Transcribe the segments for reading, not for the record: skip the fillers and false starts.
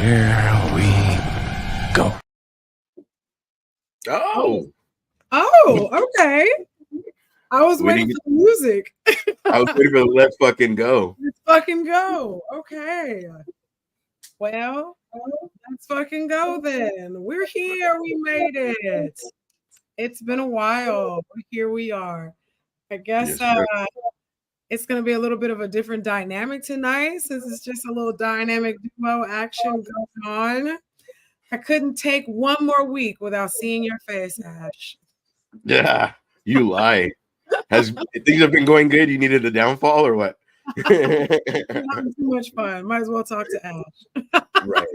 Here we go. Okay. I was waiting for the music. I was waiting for the let's fucking go. Let's fucking go. Okay. Well, let's fucking go then. We're here. We made it. It's been a while. Here we are. I guess it's going to be a little bit of a different dynamic tonight since it's just a little dynamic duo action going on. I couldn't take one more week without seeing your face, Ash. Yeah, you lie. Things have been going good? You needed a downfall or what? Having too much fun. Might as well talk to Ash. Right.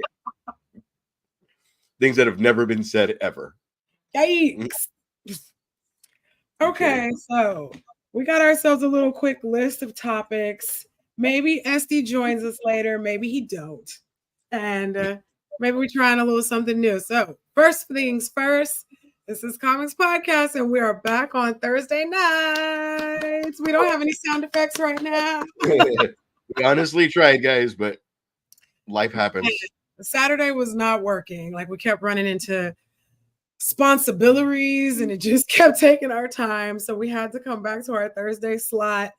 Things that have never been said ever. Yikes. Okay, so we got ourselves a little quick list of topics. Maybe SD joins us later. Maybe he don't. And maybe we're trying a little something new. So first things first, this is Comix Podcast, and we are back on Thursday nights. We don't have any sound effects right now. We honestly tried, guys, but life happens. Saturday was not working. Like, we kept running into responsibilities, and it just kept taking our time. So we had to come back to our Thursday slot.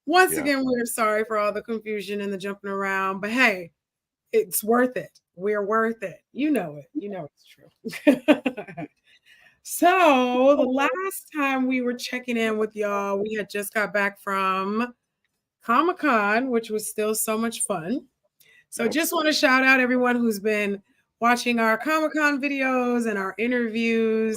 Once again, we're sorry for all the confusion and the jumping around, but hey, it's worth it. We're worth it. You know it. You know it's true. So the last time we were checking in with y'all, we had just got back from Comic-Con, which was still so much fun. So just want to shout out everyone who's been watching our Comic-Con videos and our interviews,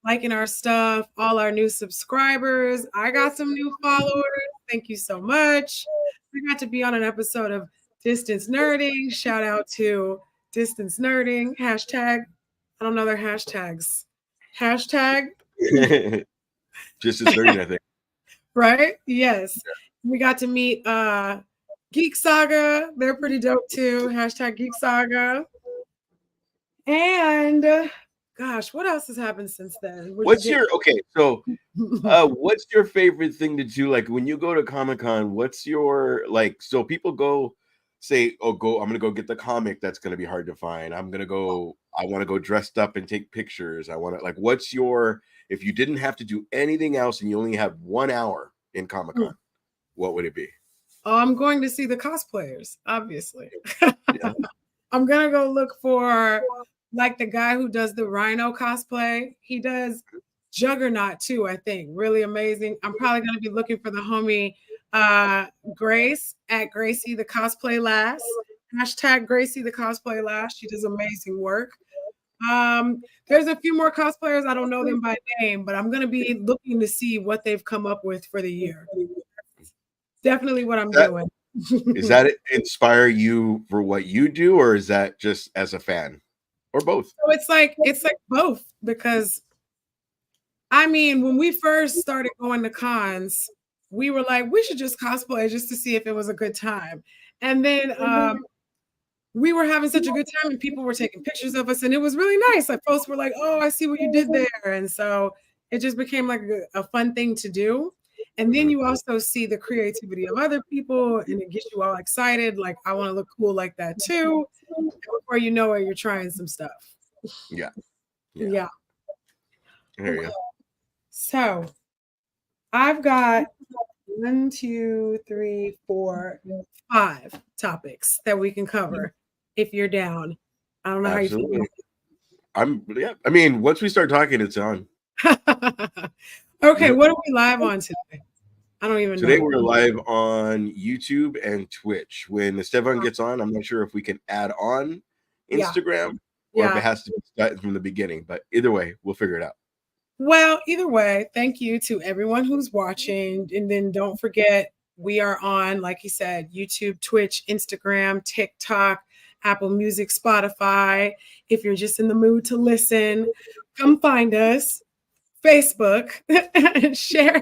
liking our stuff, all our new subscribers. I got some new followers. Thank you so much. We got to be on an episode of Distance Nerding. Shout out to Distance Nerding. Hashtag, I don't know their hashtags. Hashtag just as 30, I think. Right? Yes. We got to meet Geek Saga. They're pretty dope too. Hashtag Geek Saga. And gosh, what else has happened since then? What's your favorite thing to do? Like when you go to Comic-Con, what's your so people go say, I'm gonna go get the comic that's gonna be hard to find. I want to go dressed up and take pictures. What's your, if you didn't have to do anything else and you only have 1 hour in Comic-Con, what would it be? I'm going to see the cosplayers, obviously. I'm gonna go look for the guy who does the Rhino cosplay. He does Juggernaut too, I think. Really amazing. I'm probably gonna be looking for the homie Grace at Gracie the Cosplay Lass. Hashtag Gracie the Cosplay Lass. She does amazing work. There's a few more cosplayers. I don't know them by name, but I'm gonna be looking to see what they've come up with for the year. Definitely what I'm doing. Does that inspire you for what you do, or is that just as a fan, or both? So it's like both, because I mean, when we first started going to cons, we were like, we should just cosplay just to see if it was a good time. And then we were having such a good time and people were taking pictures of us and it was really nice. Like folks were like, oh, I see what you did there. And so it just became like a fun thing to do. And then you also see the creativity of other people and it gets you all excited. Like, I want to look cool like that too. And before you know it, you're trying some stuff. Yeah. There you go. So I've got 1, 2, 3, 4, 5 topics that we can cover if you're down. I don't know how you feel. I mean, once we start talking, it's on. Okay, what are we live on today? I don't even know. Today we're live on YouTube and Twitch. When Esteban gets on, I'm not sure if we can add on Instagram or if it has to be started from the beginning. But either way, we'll figure it out. Well, either way, thank you to everyone who's watching. And then don't forget, we are on, like he said, YouTube, Twitch, Instagram, TikTok, Apple Music, Spotify. If you're just in the mood to listen, come find us. Facebook, share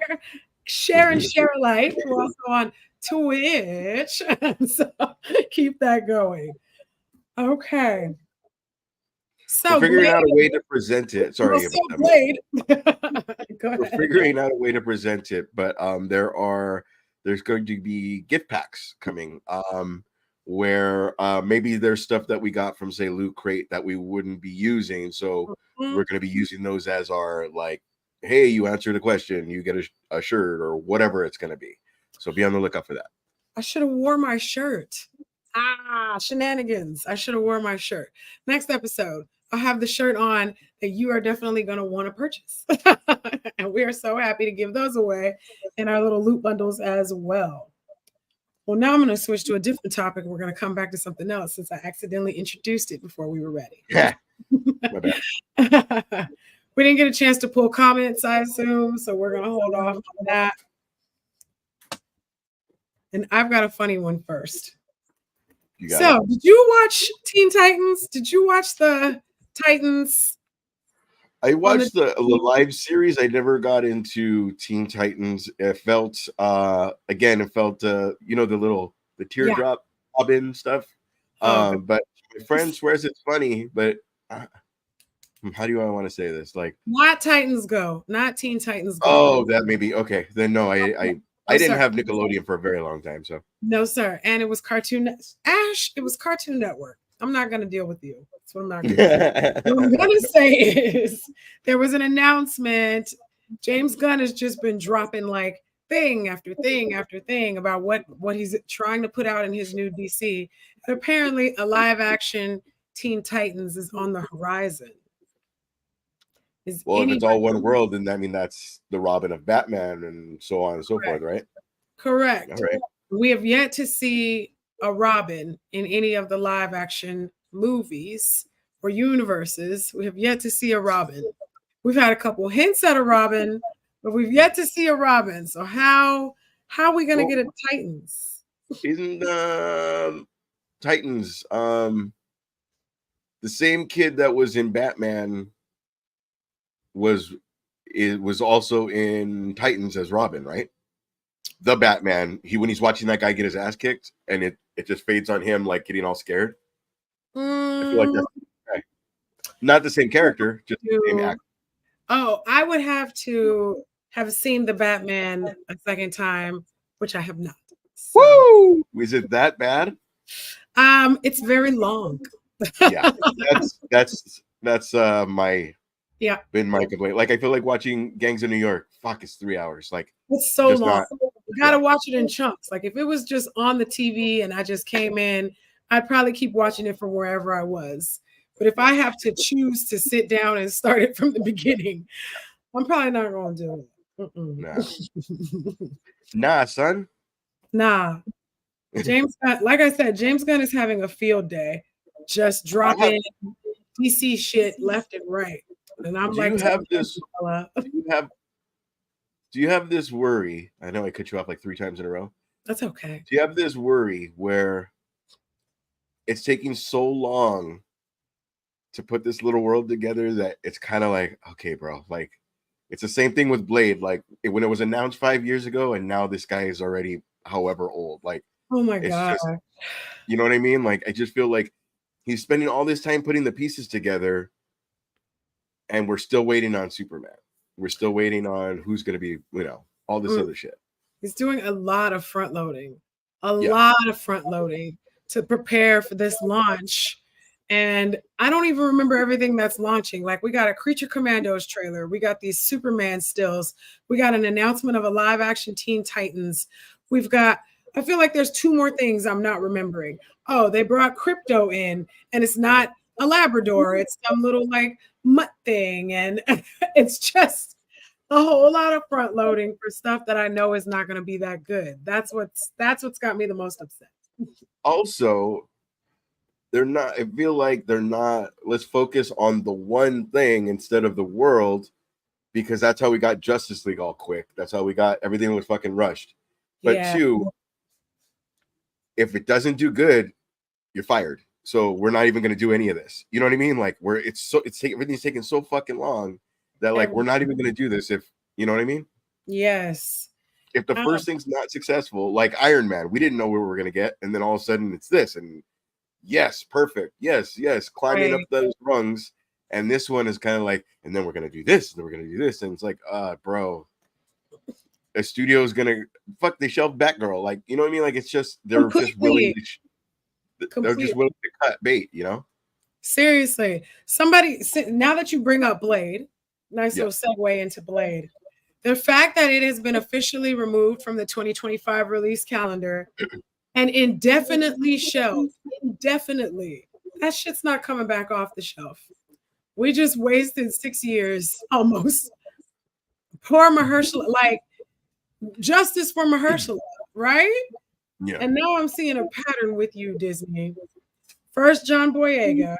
and share alike. We're also on Twitch. So keep that going. Okay. So we're figuring out a way to present it. Sorry about that. We're figuring out a way to present it, but there's going to be gift packs coming. where maybe there's stuff that we got from say Loot Crate that we wouldn't be using, so Mhm. we're going to be using those as our like, hey, you answered a question, you get a shirt or whatever it's going to be. So be on the lookout for that. I should have wore my shirt. Shenanigans. I should have wore my shirt. Next episode, I'll have the shirt on that you are definitely going to want to purchase. And we are so happy to give those away in our little loot bundles as well. Well, now I'm going to switch to a different topic. We're going to come back to something else since I accidentally introduced it before we were ready. Yeah, my bad. We didn't get a chance to pull comments, I assume, so we're going to hold off on that. And I've got a funny one first. So, did you watch Teen Titans? Did you watch the Titans? I watched the live series. I never got into Teen Titans. It felt again, it felt you know, the teardrop Robin stuff. But my friend swears it's funny, but how do I want to say this? Like, not Titans Go, not Teen Titans Go. Oh, that may be okay. Then no, I didn't have Nickelodeon for a very long time, so no, sir. And it was Cartoon Ash. It was Cartoon Network. I'm not going to deal with you. That's what I'm not going to do. What I'm going to say is there was an announcement. James Gunn has just been dropping like thing after thing after thing about what he's trying to put out in his new DC. And apparently, a live action Teen Titans is on the horizon. Well, if it's all one world, then I mean that's the Robin of Batman and so on and so forth, right? Correct. All right. We have yet to see a Robin in any of the live action movies or universes. We have yet to see a Robin. We've had a couple hints at a Robin, but we've yet to see a Robin. So how are we going to get a Titans? Isn't Titans the same kid that was in Batman was also in Titans as Robin, right? The Batman, when he's watching that guy get his ass kicked and it just fades on him like getting all scared. I feel like that's okay. Not the same character, just the same actor. Oh, I would have to have seen the Batman a second time, which I have not. So. Woo! Is it that bad? It's very long. Yeah, that's my been my complaint. Like I feel like watching Gangs of New York. Fuck, it's 3 hours. Like it's so long. You gotta watch it in chunks. Like if it was just on the TV and I just came in, I'd probably keep watching it from wherever I was. But if I have to choose to sit down and start it from the beginning, I'm probably not going to do it. Nah, son. Nah. James Gunn, like I said, James Gunn is having a field day, just dropping DC shit left and right. And I'm like, do you have this worry? I know I cut you off like 3 times in a row. That's okay. Do you have this worry where it's taking so long to put this little world together that it's kind of like, okay, bro, like it's the same thing with Blade. Like when it was announced 5 years ago, and now this guy is already however old. Like, oh my god, you know what I mean? Like I just feel like he's spending all this time putting the pieces together, and we're still waiting on Superman. We're still waiting on who's going to be, you know, all this other shit. He's doing a lot of front loading, lot of front loading to prepare for this launch. And I don't even remember everything that's launching. Like we got a Creature Commandos trailer. We got these Superman stills. We got an announcement of a live action Teen Titans. We've got, I feel like there's 2 more things I'm not remembering. Oh, they brought Crypto in and it's not a Labrador. It's some little like mutt thing. And it's just a whole lot of front loading for stuff that I know is not going to be that good. That's what's got me the most upset. Also, I feel like they're not, let's focus on the one thing instead of the world, because that's how we got Justice League all quick. That's how we got everything was fucking rushed. But 2, if it doesn't do good, you're fired. So we're not even going to do any of this. You know what I mean? Like everything's taking so fucking long that like we're not even going to do this if, you know what I mean? Yes. If the first thing's not successful, like Iron Man, we didn't know where we were going to get, and then all of a sudden it's this, and yes, perfect, yes, climbing up those rungs, and this one is kind of like, and then we're going to do this, and then we're going to do this, and it's like, bro, a studio is going to, fuck, they shelved Batgirl, like, you know what I mean? Like, it's just, they're just willing to They're Completely. just willing to cut bait, you know? Seriously. Somebody, now that you bring up Blade, nice Yeah. little segue into Blade. The fact that it has been officially removed from the 2025 release calendar and indefinitely shelved, indefinitely, that shit's not coming back off the shelf. We just wasted 6 years almost. Poor Mahershala, like justice for Mahershala, right? Yeah. And now I'm seeing a pattern with you, Disney. First, John Boyega.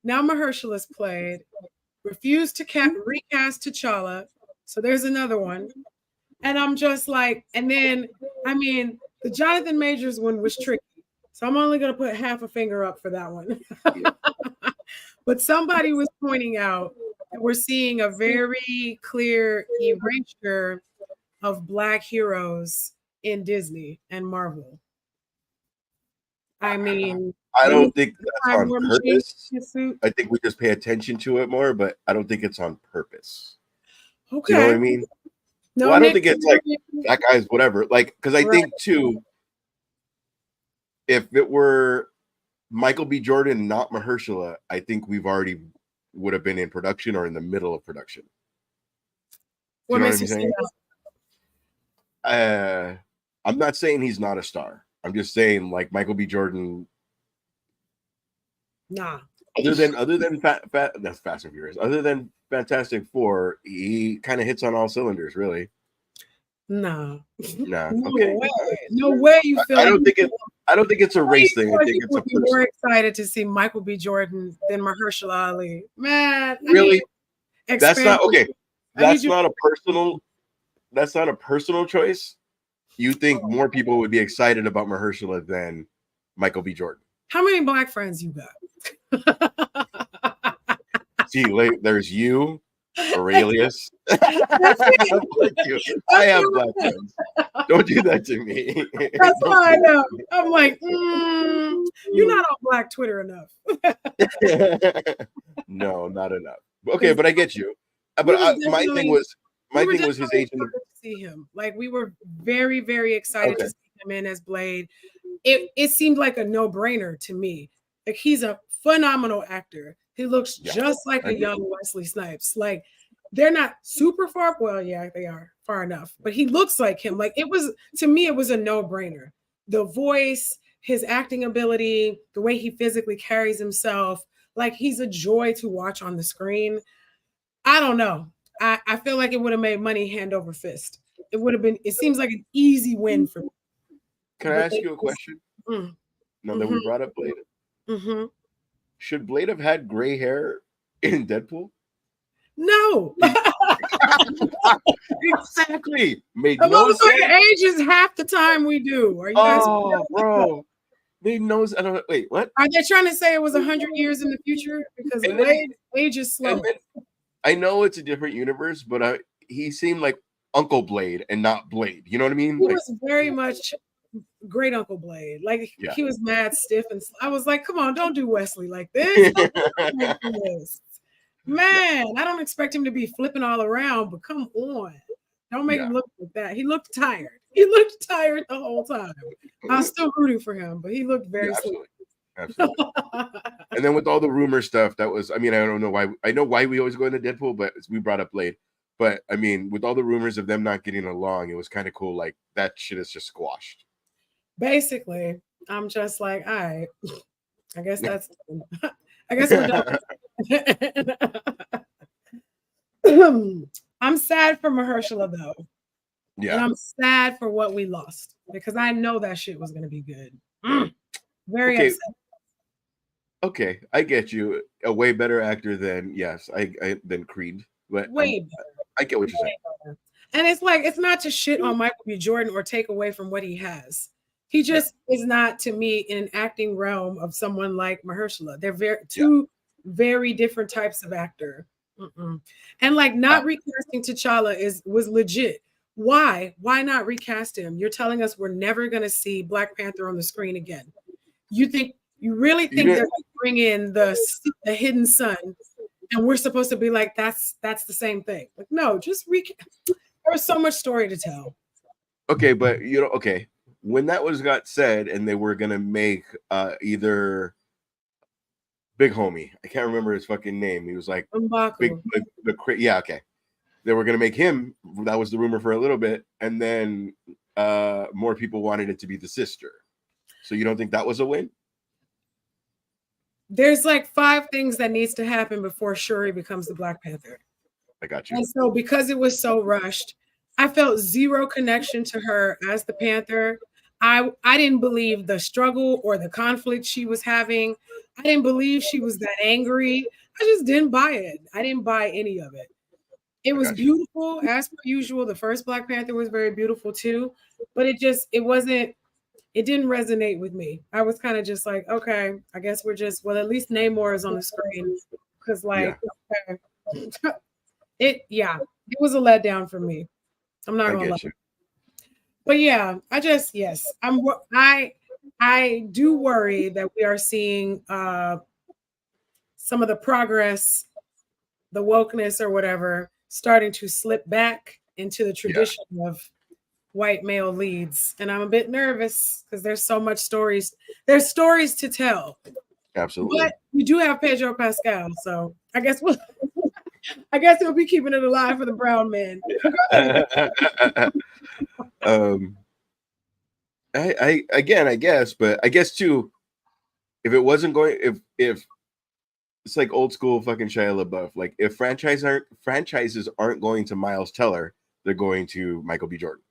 Now Mahershala's played. Refused to recast T'Challa. So there's another one. And I'm just like, and then, I mean, the Jonathan Majors one was tricky. So I'm only going to put half a finger up for that one. But somebody was pointing out that we're seeing a very clear erasure of Black heroes in Disney and Marvel. I mean, I don't think that's on purpose. Suit. I think we just pay attention to it more, but I don't think it's on purpose. Okay. Do you know what I mean? No, well, I don't think it's like that guy's whatever. Like, because I think too, if it were Michael B. Jordan, not Mahershala, I think we've already would have been in production or in the middle of production. What makes you say that? I'm not saying he's not a star. I'm just saying, like, Michael B. Jordan. Nah. Other than that's Fast and Furious. Other than Fantastic Four, he kind of hits on all cylinders, really. No. Nah. No okay. way. No way you feel. I don't think it's a race thing. I think it's a person. More excited to see Michael B. Jordan than Mahershala Ali. Man, really? That's not okay. That's not a personal choice. You think more people would be excited about Mahershala than Michael B. Jordan? How many Black friends you got? See, there's you, Aurelius. I have Black friends. Don't do that to me. That's why I know. I'm like, you're not on Black Twitter enough. No, not enough. Okay, but I get you. But my thing was his agent. To see him, like we were very, very excited to see him in as Blade. It seemed like a no-brainer to me. Like he's a phenomenal actor. He looks just like a young Wesley Snipes. Like they're not super far. Well, yeah, they are far enough, but he looks like him. Like it was, to me, it was a no-brainer. The voice, his acting ability, the way he physically carries himself, like he's a joy to watch on the screen. I don't know. I feel like it would have made money hand over fist. It would have been, it seems like an easy win for me. Can I ask you a question? Now that we brought up Blade. Should Blade have had gray hair in Deadpool? No. Exactly. Made no sense. Ages half the time we do. Are you guys? Bro. Made no sense. I don't know. Wait, what? Are they trying to say it was 100 years in the future? Because Blade ages slow. I know it's a different universe, but he seemed like Uncle Blade and not Blade. You know what I mean? He was very much great Uncle Blade. Like he was mad stiff, and I was like, "Come on, don't do Wesley like this." Man, I don't expect him to be flipping all around, but come on, don't make him look like that. He looked tired. He looked tired the whole time. I was still rooting for him, but he looked very sleepy. Absolutely. And then with all the rumor stuff, that was, I mean, I don't know why. I know why we always go into Deadpool, but we brought up Blade. But I mean, with all the rumors of them not getting along, it was kind of cool. Like that shit is just squashed. Basically, I'm just like, all right, I guess that's, I guess we're done. I'm sad for Mahershala though. Yeah. And I'm sad for what we lost because I know that shit was going to be good. Very upset. Okay, I get you. A way better actor than than Creed. But way better. I get what you're saying. Better. And it's like, it's not to shit on Michael B. Jordan or take away from what he has. He just is not, to me, in an acting realm of someone like Mahershala. They're two very different types of actor. And like not recasting T'Challa was legit. Why? Why not recast him? You're telling us we're never going to see Black Panther on the screen again. You really think they're going to bring in the hidden son, and we're supposed to be like, that's the same thing? Like, no, just recast. There was so much story to tell. Okay, but okay. when that got said, and they were gonna make either Big Homie, I can't remember his fucking name. He was like big, M'Baku. yeah, okay. They were gonna make him. That was the rumor for a little bit, and then more people wanted it to be the sister. So you don't think that was a win? There's like 5 things that needs to happen before Shuri becomes the Black Panther. I got you. And so because it was so rushed, I felt zero connection to her as the Panther. I didn't believe the struggle or the conflict she was having. I didn't believe she was that angry. I just didn't buy it. I didn't buy any of it. It was beautiful as per usual. The first Black Panther was very beautiful too, but it didn't resonate with me. I was kind of just like, okay, I guess we're just, well, at least Namor is on the screen. Because like, okay. it was a letdown for me. I'm not gonna lie. But yeah, I do worry that we are seeing some of the progress, the wokeness or whatever, starting to slip back into the tradition of white male leads. And I'm a bit nervous because there's so much stories. There's stories to tell. Absolutely. But we do have Pedro Pascal, so I guess we'll be keeping it alive for the brown men. I guess, but I guess too, if it wasn't going, if it's like old school fucking Shia LaBeouf, like if franchises aren't going to Miles Teller, they're going to Michael B. Jordan.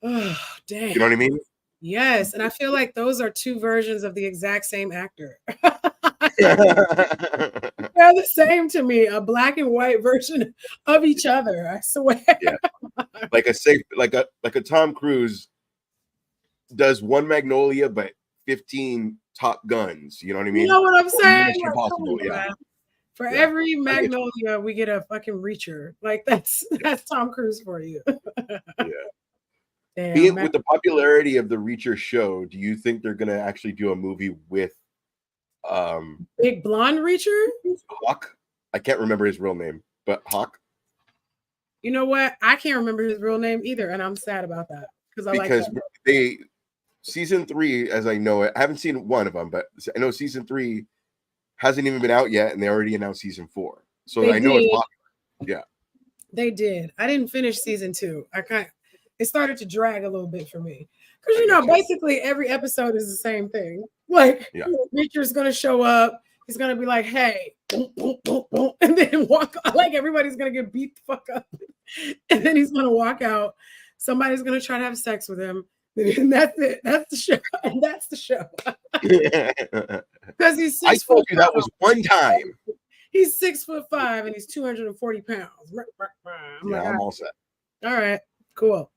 Oh, damn. You know what I mean? Yes, and I feel like those are 2 versions of the exact same actor. They're the same to me, a black and white version of each other. I swear. Yeah, like a Tom Cruise does one Magnolia, but 15 Top Guns. You know what I mean? You know what I'm saying? Impossible. Yeah. For every Magnolia, we get a fucking Reacher. Like that's Tom Cruise for you. Yeah. Damn, with the popularity of the Reacher show, do you think they're gonna actually do a movie with Big Blonde Reacher? Hawk? I can't remember his real name, but Hawk. You know what? I can't remember his real name either, and I'm sad about that because season 3, as I know it, I haven't seen one of them, but I know season 3 hasn't even been out yet, and they already announced season 4. So I know it's popular. Yeah, they did. I didn't finish season 2. It started to drag a little bit for me because basically every episode is the same thing. Like Reacher's gonna show up, he's gonna be like, "Hey," boom, boom, boom, boom, and then walk. Like everybody's gonna get beat the fuck up, and then he's gonna walk out. Somebody's gonna try to have sex with him, and that's it. That's the show. And that's the show. Because he's 6 I told you that was one time. He's 6'5" and he's 240 pounds. I'm all set. All right. Cool.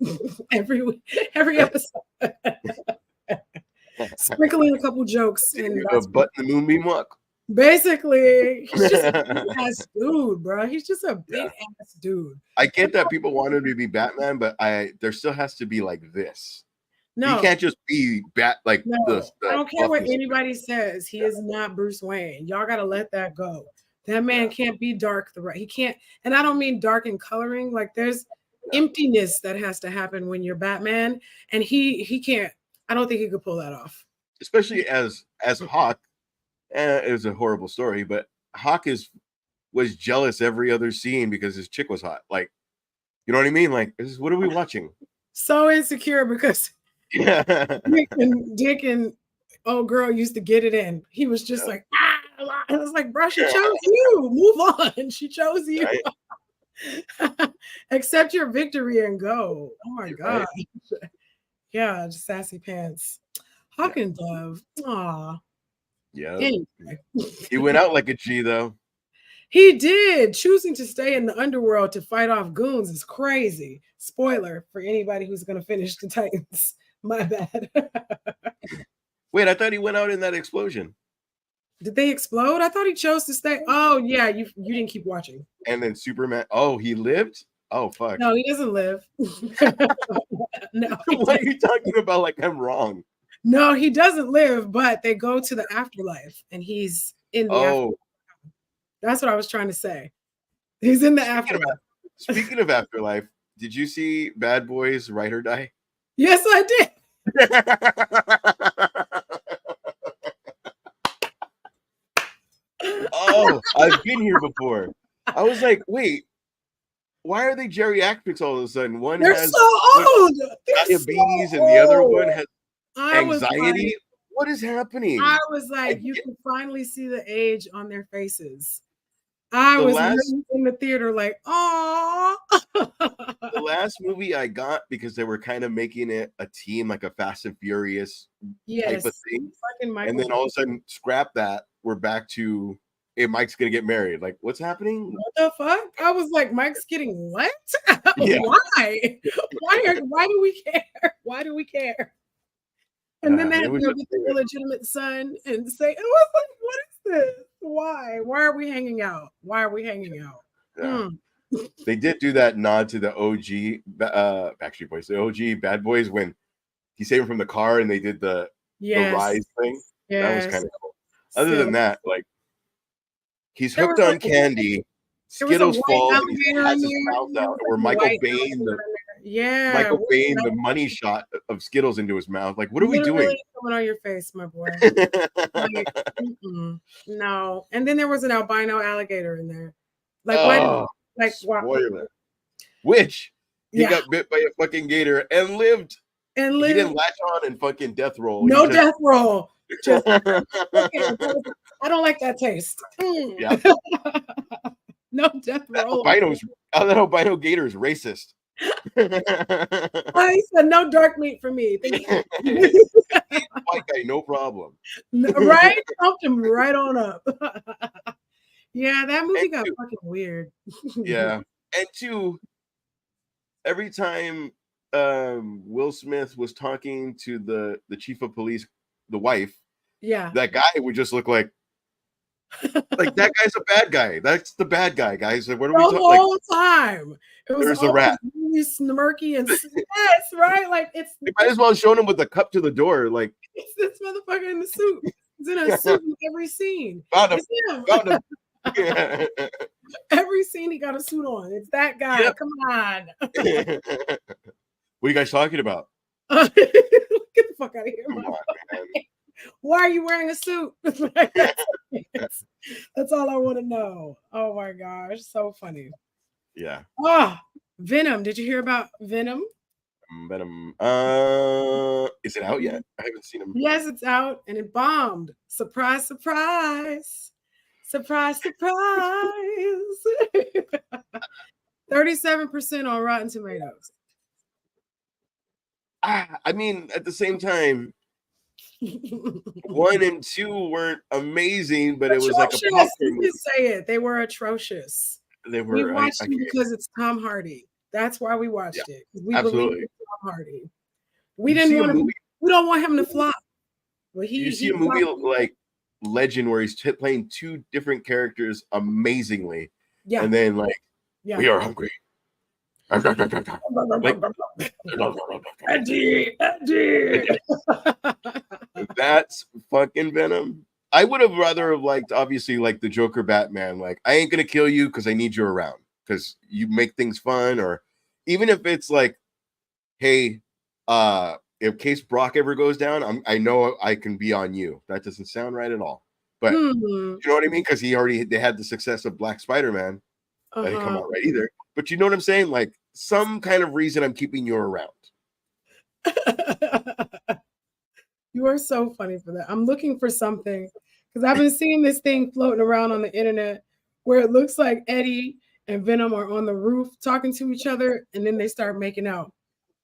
Every episode. Sprinkling a couple jokes and butt in the moonbeam walk. Basically, he's just a big ass dude, bro. He's just a big ass dude. I get that people want him to be Batman, but there still has to be like this. No, he can't just be like this. I don't care what anybody says. He is not Bruce Wayne. Y'all gotta let that go. That man can't be dark. He can't, and I don't mean dark in coloring. Like there's emptiness that has to happen when you're Batman, and he can't. I don't think he could pull that off. Especially as Hawk. It was a horrible story, but Hawk was jealous every other scene because his chick was hot. Like, you know what I mean? Like, what are we watching? So insecure because Dick and old girl used to get it in. He was just like, I was like, bro, she chose you. Move on. She chose you. Right. Accept your victory and go. Oh my God. Right. Yeah, just sassy pants. Hawk and Dove. Aw. Yeah. Anyway. He went out like a G though. He did. Choosing to stay in the underworld to fight off goons is crazy. Spoiler for anybody who's going to finish the Titans. My bad. Wait, I thought he went out in that explosion. Did they explode? I thought he chose to stay. Oh yeah, you didn't keep watching. And then Superman. Oh, he lived? Oh fuck. No, he doesn't live. No. What are you talking about? Like I'm wrong. No, he doesn't live, but they go to the afterlife and he's in the afterlife. That's what I was trying to say. He's in the afterlife. Speaking of afterlife, did you see Bad Boys Ride or Die? Yes, I did. Oh, I've been here before. I was like, wait, why are they geriatrics all of a sudden? One They're has so old. They're so diabetes and the other one old. has I was anxiety. like, What is I happening? was I like, you get can finally see the age on their faces. I the was last literally in the theater like, oh. the last movie I got because they were kind of making it a team, like a Fast and Furious type of Yes, thing. fucking And Michael. then all of a sudden, scrap that. We're back to hey, Mike's gonna get married. Like, what's happening? What the fuck? I was like, Mike's getting what? Yeah, Why? Why do we care? Why do we care? And then they had it to was go just get the illegitimate son and say, it was like, what is this? Why? Why are we hanging out? Why are we hanging out? yeah. Mm. They did do that nod to the OG Backstreet Boys, the OG Bad Boys when he saved him from the car and they did the Yes. rise thing. That was Yes. kind of cool. Other than Still. that, like he's There hooked was on like candy. there was a Skittles white falls and he alligator has in his there. mouth There out. was like Or a Michael white Bain, alligator in there. Yeah. The money shot of Skittles into his mouth. Like, what are we doing? Literally coming on your face, my boy. Like, no. And then there was an albino alligator in there. Like, why did Oh, like why? spoiler. Which he Yeah. got bit by a fucking gator and lived. And He didn't literally latch on and fucking death roll. He no just death roll. Just okay, I don't like that taste. yeah. No death roll. That albino gator is racist. I said no dark meat for me. Thank you. White guy, no problem. Right? Pumped him right on up. Yeah, that movie And got two, fucking weird. yeah. And two, every time Will Smith was talking to the chief of police, the wife, Yeah. that guy would just look like that guy's a bad guy. That's the bad guy, guys. Like, what are The we talking? Like, whole time. It was there's a all rat. really smirky and yes, right? Like They might as well have shown him with the cup to the door. Like, it's this motherfucker in the suit. He's in a suit in every scene. found him. It's him. Found him. Every scene he got a suit on. It's that guy. Yep. Come on. What are you guys talking about? Get the fuck out of here. Come on, man. Why are you wearing a suit? That's all I want to know. Oh my gosh. So funny. Yeah. Ah, Venom. Did you hear about Venom? Venom. Is it out yet? I haven't seen him. Yes, it's out and it bombed. Surprise, surprise. Surprise, surprise. 37% on Rotten Tomatoes. I mean, at the same time, 1 and 2 weren't amazing, but it was like a popcorn movie. You say it. They were atrocious. They We were. watched it because it's Tom Hardy. That's why we watched it. We believe in Tom Hardy. We didn't want him. We don't want him to flop. But you see a movie like Legend where he's playing 2 different characters amazingly, and then like we are hungry. Like, Eddie. that's fucking Venom. I would have rather have liked, obviously, like the Joker Batman. Like, I ain't gonna kill you because I need you around because you make things fun, or even if it's like, hey, in case Brock ever goes down, I know I can be on you. That doesn't sound right at all. But you know what I mean? Because they had the success of Black Spider-Man. That didn't come out right either. But you know what I'm saying? Like some kind of reason I'm keeping you around. You are so funny for that. I'm looking for something because I've been seeing this thing floating around on the internet where it looks like Eddie and Venom are on the roof talking to each other and then they start making out.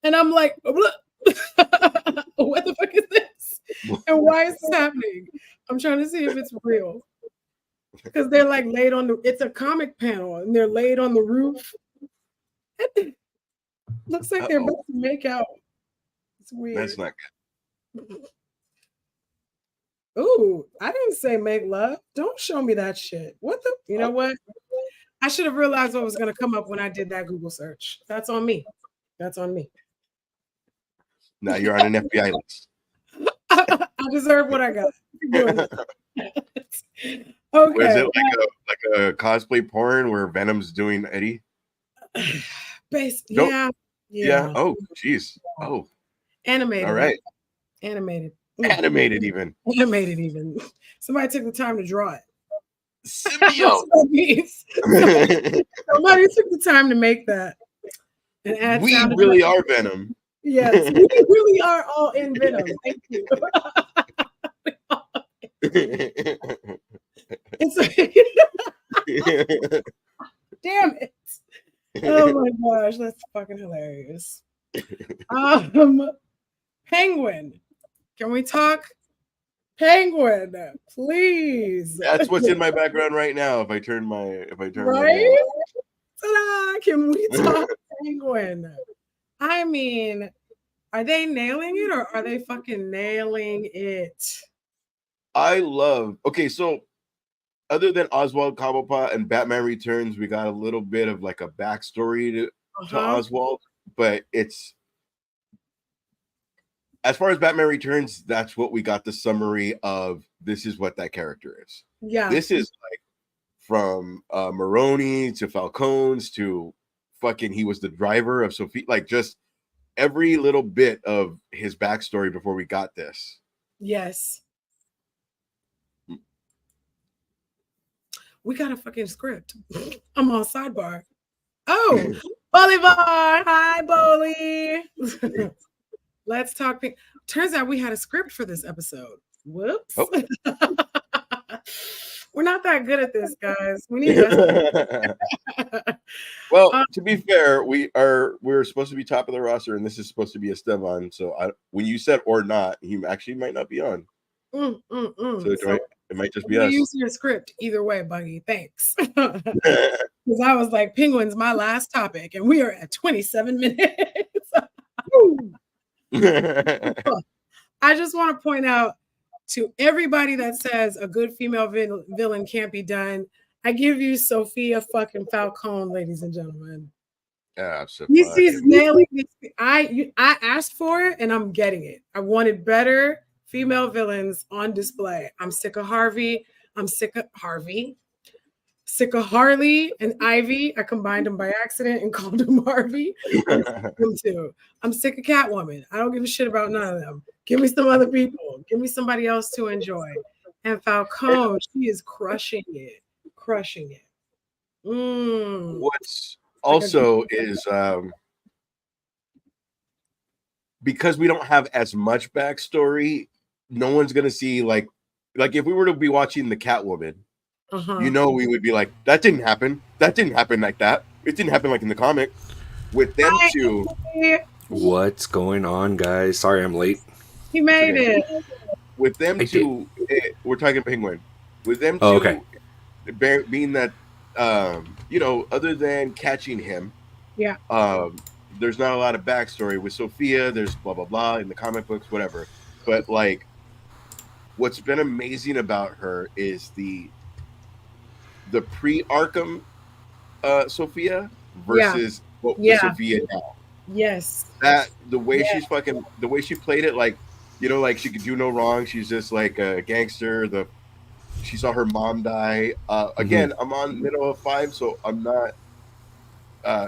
And I'm like, what the fuck is this? And why is this happening? I'm trying to see if it's real. Because they're like laid on it's a comic panel and they're laid on the roof. Looks like they're about to make out. It's weird. That's not good. Ooh, I didn't say make love. Don't show me that shit. What the? You know what? I should have realized what was going to come up when I did that Google search. That's on me. That's on me. Now you're on an FBI list. I deserve what I got. Okay. Was it like a cosplay porn where Venom's doing Eddie? Yeah. Oh, jeez. Oh. Animated. All right. Animated. Animated even. Animated even. Somebody took the time to draw it. Symbiote. Somebody took the time to make that. And add We sound really effects. are Venom. Yes, we really are all in Venom. Thank you. Damn it. Oh my gosh, that's fucking hilarious. Penguin. Can we talk? Penguin, please. That's what's in my background right now. If I turn my right? Ta-da! Can we talk Penguin? I mean, are they nailing it or are they fucking nailing it? I love. Okay, so other than Oswald Cobblepot and Batman Returns, we got a little bit of like a backstory to Oswald, but it's as far as Batman Returns, that's what we got the summary of. This is what that character is. Yeah. This is like from Maroni to Falcone's to fucking he was the driver of Sophie, like just every little bit of his backstory before we got this. Yes. We got a fucking script. I'm on sidebar. Oh, Bolivar. Hi, Boli. Let's talk. Turns out we had a script for this episode. Whoops. Oh. We're not that good at this, guys. We need Well, to be fair, we're supposed to be top of the roster, and this is supposed to be Esteban. So when you said or not, he actually might not be on. So it might just be us. Use your script either way, Buggy. Thanks. Because I was like, Penguin's my last topic, and we are at 27 minutes. I just want to point out to everybody that says a good female villain can't be done, I give you Sophia fucking Falcone, ladies and gentlemen. Absolutely. She's nailing it. I asked for it, and I'm getting it. I wanted better female villains on display. I'm sick of Harvey. I'm sick of Harvey. Sick of Harley and Ivy. I combined them by accident and called them Harvey. I'm sick of Catwoman. I don't give a shit about none of them. Give me some other people. Give me somebody else to enjoy. And Falcone, she is crushing it. Crushing it. What's also is because we don't have as much backstory, no one's gonna see like if we were to be watching the Catwoman, we would be like, that didn't happen. That didn't happen like that. It didn't happen like in the comic. With them two, what's going on, guys? Sorry, I'm late. He made it. With them two, we're talking Penguin. With them two, being that other than catching him, there's not a lot of backstory. With Sophia, there's blah blah blah in the comic books, whatever. But like, what's been amazing about her is the pre-Arkham Sophia versus the Sophia now. Yes. That the way the way she played it, like, like she could do no wrong. She's just like a gangster. She saw her mom die. Again, I'm on middle of 5, so I'm not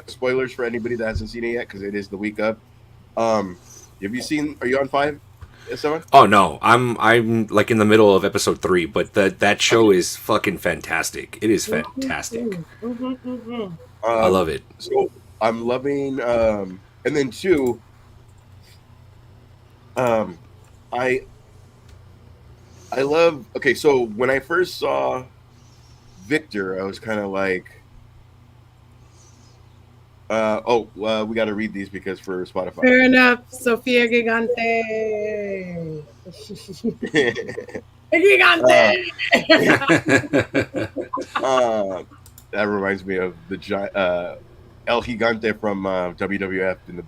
spoilers for anybody that hasn't seen it yet because it is the week of. Have you seen? Are you on 5? Someone? Oh no, I'm like in the middle of episode 3, but that show is fucking fantastic. It is fantastic. I love it. So I'm loving, and then 2. I love. Okay, so when I first saw Victor, I was kind of like, we got to read these because for Spotify. Fair enough. Sofia Gigante. Gigante. That reminds me of the El Gigante from WWF in the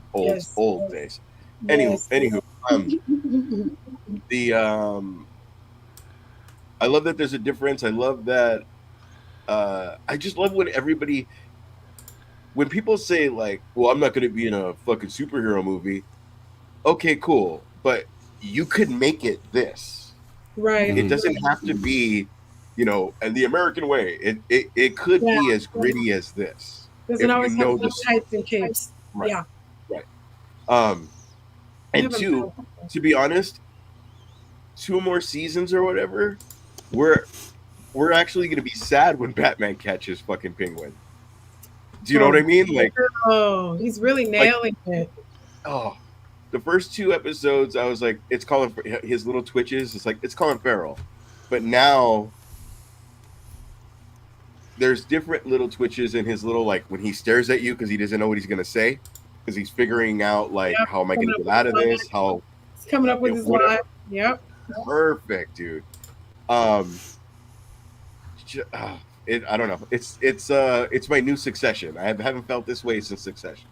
old days. Anywho, I love that there's a difference. I love that. I just love when people say like, well, I'm not going to be in a fucking superhero movie. Okay, cool. But you could make it this. Right. It doesn't have to be, and the American way. It could be as gritty as this. Doesn't always have the types and capes. Right. Yeah. Right. And two, to be honest, 2 more seasons or whatever, we're actually gonna be sad when Batman catches fucking Penguin. Do you know what I mean? Oh, he's really nailing it. Oh, the first 2 episodes, I was like, it's Colin. His little twitches, it's like it's Colin Farrell, but now there's different little twitches in his little, like when he stares at you because he doesn't know what he's gonna say because he's figuring out like how am I gonna get out of this? How he's coming up with his line. Yep. Perfect, dude. I don't know. It's my new Succession. I haven't felt this way since Succession.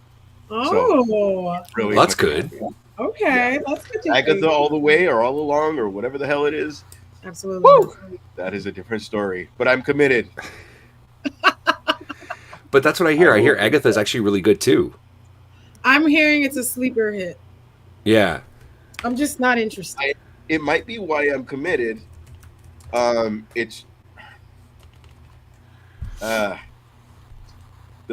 Oh, so, really that's good. Happy. Okay, yeah. that's good. Agatha all the way or all along or whatever the hell it is. Absolutely. Woo! That is a different story, but I'm committed. But that's what I hear. I hear Agatha's actually really good too. I'm hearing it's a sleeper hit. Yeah. I'm just not interested. It might be why I'm committed. It's the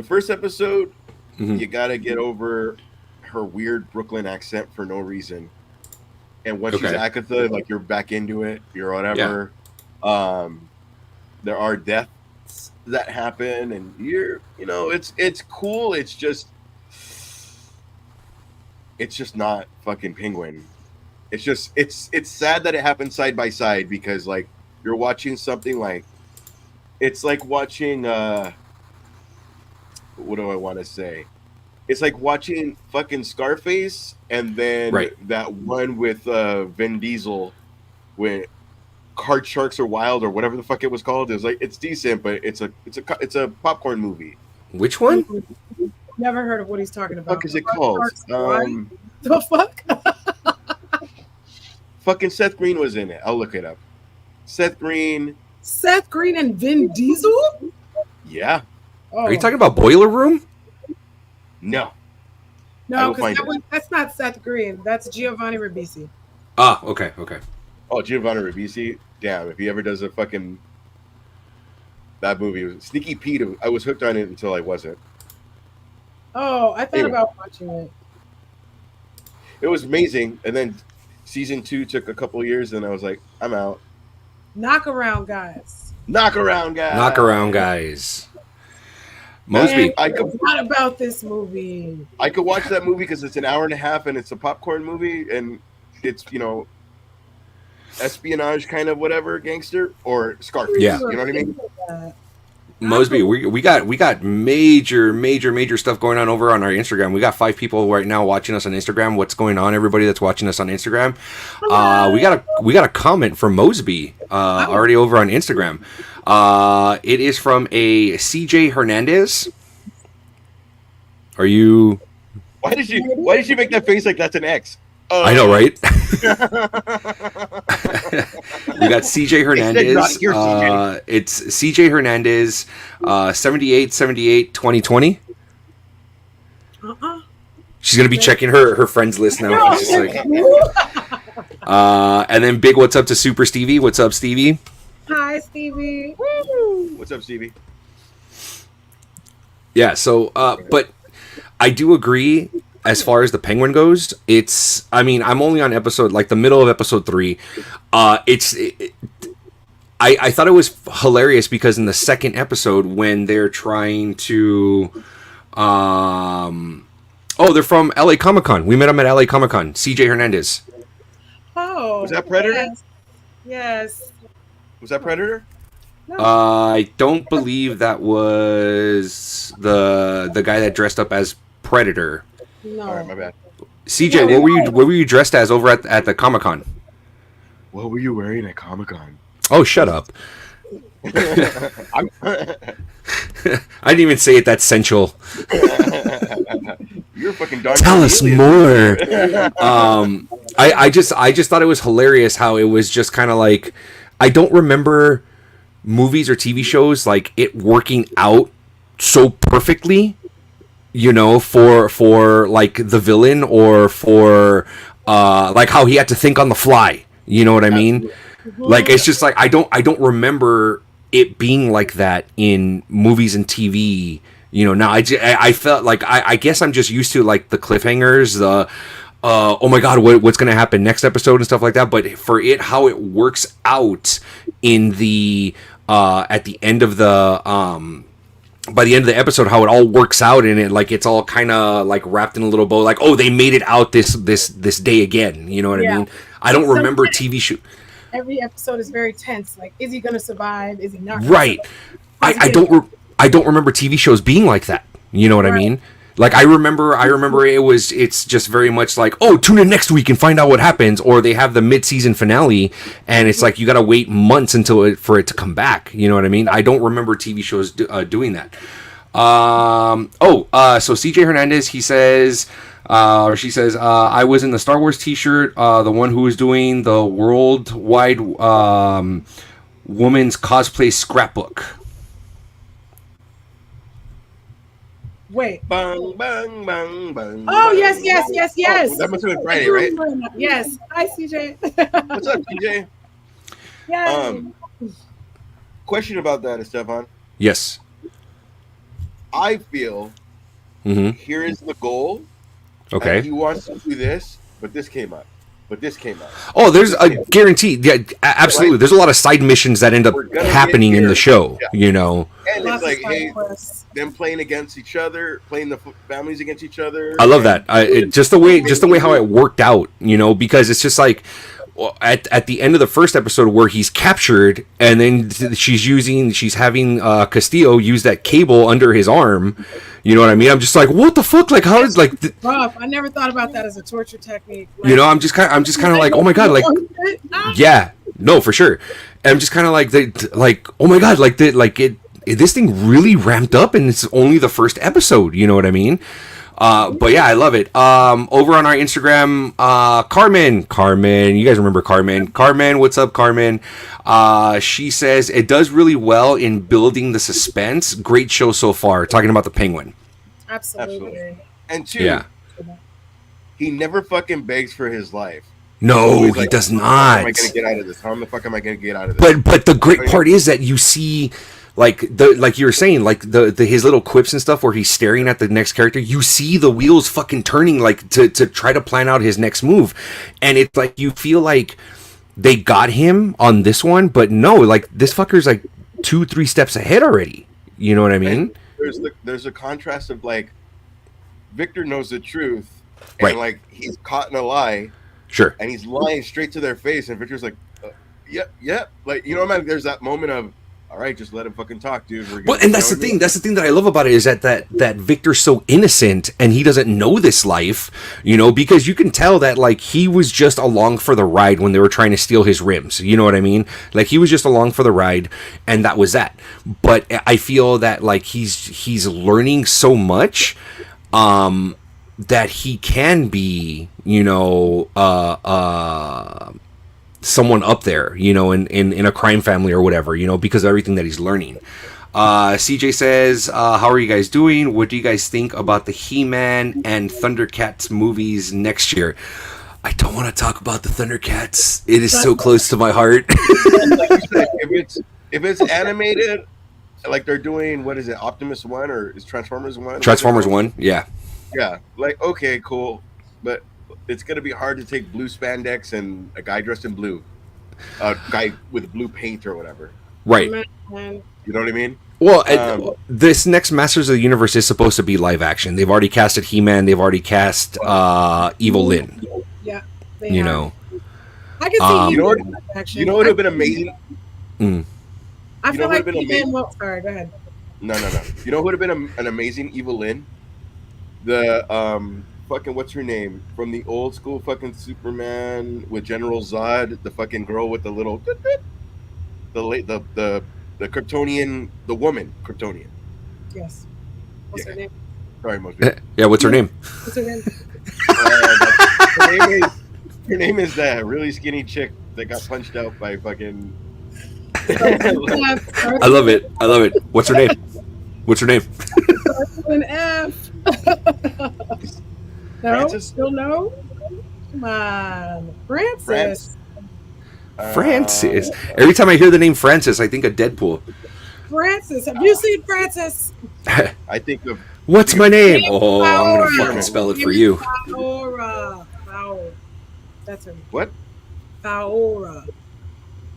first episode, you gotta get over her weird Brooklyn accent for no reason. And once she's Agatha, like you're back into it, you're whatever. Yeah. There are deaths that happen, and it's cool. It's just not fucking Penguin. It's just it's sad that it happened side by side because like you're watching something like it's like watching what do I want to say? It's like watching fucking Scarface and then that one with Vin Diesel when Card Sharks Are Wild or whatever the fuck it was called. It was like it's decent, but it's a popcorn movie. Which one? Never heard of what he's talking about. What the fuck is it called? The fuck? Fucking Seth Green was in it. I'll look it up. Seth Green and Vin Diesel? Yeah. Oh. Are you talking about Boiler Room? No. No, because that's not Seth Green. That's Giovanni Ribisi. Ah, okay. Oh, Giovanni Ribisi? Damn, if he ever does a fucking... That movie was... Sneaky Pete, I was hooked on it until I wasn't. Oh, I thought about watching it. It was amazing, and then season 2 took a couple of years, and I was like, I'm out. Knock around guys. Mosby. It's not about this movie. I could watch that movie because it's an hour and a half, and it's a popcorn movie, and it's, espionage kind of whatever, gangster, or Scarface. Yeah. You know what I mean? Mosby, we got major stuff going on over on our Instagram. We got 5 people right now watching us on Instagram. What's going on, everybody that's watching us on Instagram? We got a comment from Mosby already over on Instagram. It is from a CJ Hernandez. Are you? Why did you make that face like that's an X? I know, right? We got CJ Hernandez. It's CJ Hernandez, 78/78/2020. She's gonna be checking her friends list now. And then big what's up to Super Stevie. What's up, Stevie? Hi, Stevie. Woo! What's up, Stevie? Yeah. So, but I do agree. As far as the Penguin goes, I'm only on the middle of episode 3. I thought it was hilarious because in the second episode when they're trying to, they're from LA Comic Con. We met them at LA Comic Con. CJ Hernandez. Oh. Was that Predator? Yes. Was that Predator? No. I don't believe that was the guy that dressed up as Predator. No. All right, my bad. CJ, what were you dressed as over at the Comic Con? What were you wearing at Comic Con? Oh, shut up! I didn't even say it that sensual. You're fucking dark. Tell us more. I just thought it was hilarious how it was just kind of like I don't remember movies or TV shows like it working out so perfectly. For like the villain or for like how he had to think on the fly. You know what I mean? Like it's just like I don't remember it being like that in movies and TV. Now I felt like I guess I'm just used to like the cliffhangers, oh my god, what's going to happen next episode and stuff like that. But for it, how it works out in the at the end of the by the end of the episode, how it all works out and it like it's all kind of like wrapped in a little bow, like, oh, they made it out this day again. You know what I mean? I don't remember TV show. Every episode is very tense. Like, is he going to survive? Is he not? Right. I don't remember TV shows being like that. You know what I mean? Like I remember it's just very much like, oh, tune in next week and find out what happens, or they have the mid-season finale and it's like you got to wait months until for it to come back. You know what I mean? I don't remember TV shows doing that. So CJ Hernandez, he says, or she says, I was in the Star Wars t-shirt, the one who was doing the worldwide woman's cosplay scrapbook. Wait. Bang, bang, bang, bang. Oh, bang, yes. Oh, that must have been Friday, right? Yes. Hi, CJ. What's up, CJ? Yeah. Question about that, Estefan. Yes. I feel here is the goal. Okay. He wants to do this, but this came up. Oh, there's a guarantee. Yeah, absolutely. Right? There's a lot of side missions that end up happening in the show, you know. And it's like, hey, them playing against each other, playing the families against each other. I love that. Just the way how it worked out, you know, because it's just like at the end of the first episode where he's captured, and then she's having Castillo use that cable under his arm. You know what I mean? I'm just like, what the fuck? Like, how is like? Rough. I never thought about that as a torture technique. Like, you know, I'm just kind of like, oh my god, like, yeah, no, for sure. And I'm just kind of like, oh my god, like this thing really ramped up, and it's only the first episode. You know what I mean? But yeah, I love it. Over on our Instagram, Carmen, you guys remember Carmen? Carmen, what's up, Carmen? She says it does really well in building the suspense. Great show so far. Talking about the Penguin. Absolutely. And two, he never fucking begs for his life. No, he does not. How am I gonna get out of this? How the fuck am I gonna get out of this? But the great part is that you see, like you were saying, like the his little quips and stuff where he's staring at the next character. You see the wheels fucking turning, like to try to plan out his next move, and it's like you feel like they got him on this one, but no, like this fucker's like 2-3 steps ahead already. You know what I mean? And there's a contrast of like Victor knows the truth, and right, like he's caught in a lie. Sure. And he's lying straight to their face, and Victor's like, yep. Like, you know, man, there's that moment of, all right, just let him fucking talk, dude. Well, and that's the thing. That's the thing that I love about it is that Victor's so innocent and he doesn't know this life, you know, because you can tell that like he was just along for the ride when they were trying to steal his rims. You know what I mean? Like he was just along for the ride, and that was that. But I feel that like he's learning so much, that he can be, you know, someone up there, you know, in a crime family or whatever, you know, because of everything that he's learning. CJ says, how are you guys doing? What do you guys think about the He-Man and Thundercats movies next year? I don't want to talk about the Thundercats. It is so close to my heart. Like you said, if it's animated, like they're doing, what is it, Optimus 1 or is Transformers 1? Transformers 1, yeah. Yeah, like, okay, cool. But it's going to be hard to take blue spandex and a guy dressed in blue. A guy with blue paint or whatever. Right. You know what I mean? Well, this next Masters of the Universe is supposed to be live action. They've already casted He-Man. They've already cast Evil Lyn. Yeah. You know. I can see you know what would have been amazing? I feel like He-Man won't. Sorry, go ahead. No. You know what would have been an amazing Evil Lyn? The fucking what's her name from the old school fucking Superman with General Zod, the fucking girl with the little the Kryptonian, the woman Kryptonian. Yes. What's her name? Sorry, Mosby. Yeah, what's her name? What's her name? Her name is that really skinny chick that got punched out by fucking. I love it. What's her name? An F. No, Francis? still no. Come on, Francis. Francis. Every time I hear the name Francis, I think of Deadpool. Francis, have you seen Francis? I think of. What's my name? Oh, I'm gonna fucking spell it for you. Fowler. That's her. What? Faora.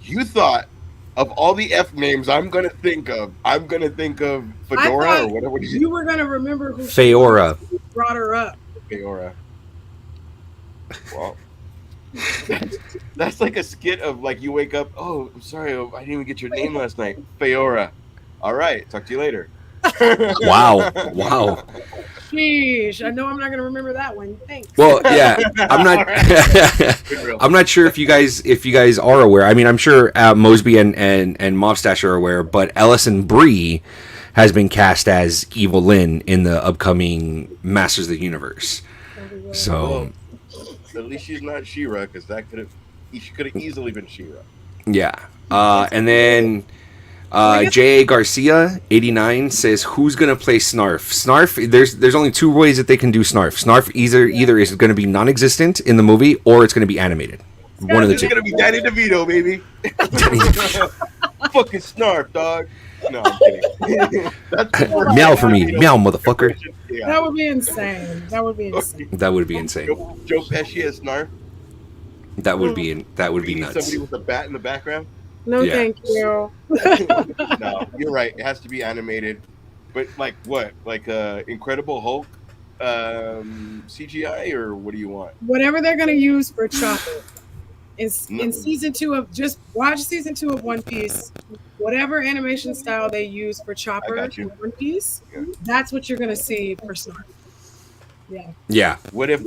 You thought of all the F names I'm gonna think of Fedora or whatever. You were gonna remember who Feora. brought her up. Feora. Well, that's like a skit of like you wake up. Oh, I'm sorry, I didn't even get your name last night. Feora. All right, talk to you later. Wow. Sheesh, I know I'm not gonna remember that one. Thanks. Well, yeah, I'm not. I'm not sure if you guys are aware. I mean, I'm sure Mosby and Mobstash are aware, but Ellison Brie has been cast as Evil Lynn in the upcoming Masters of the Universe. So, at least she's not She-Ra, because she could have easily been She-Ra. Yeah, and then. J.A. Garcia 89 says, "Who's gonna play Snarf?" Snarf. There's only two ways that they can do Snarf. Snarf either is going to be non-existent in the movie or it's going to be animated. One of the two. It's going to be Danny DeVito, baby. Fucking Snarf, dog. No, I'm kidding. Meow for me, meow, motherfucker. Yeah. That would be insane. That would be insane. Joe Pesci as Snarf. That would be nuts. Somebody with a bat in the background. No, thank you. No, you're right. It has to be animated. But like what? Like Incredible Hulk CGI, or what do you want? Whatever they're going to use for Chopper. In season 2 of, just watch season 2 of One Piece. Whatever animation style they use for Chopper in One Piece, that's what you're going to see for Snarf. Yeah. What if...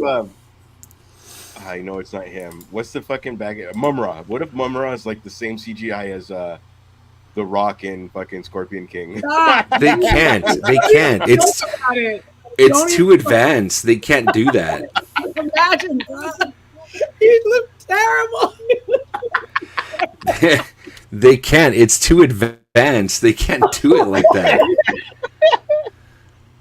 I know it's not him. What's the fucking bag? Mumra. What if Mumra is like the same CGI as The Rock and fucking Scorpion King? They can't. It's too advanced. They can't do that. Imagine, bro. He looked terrible. They can't. It's too advanced. They can't do it like that.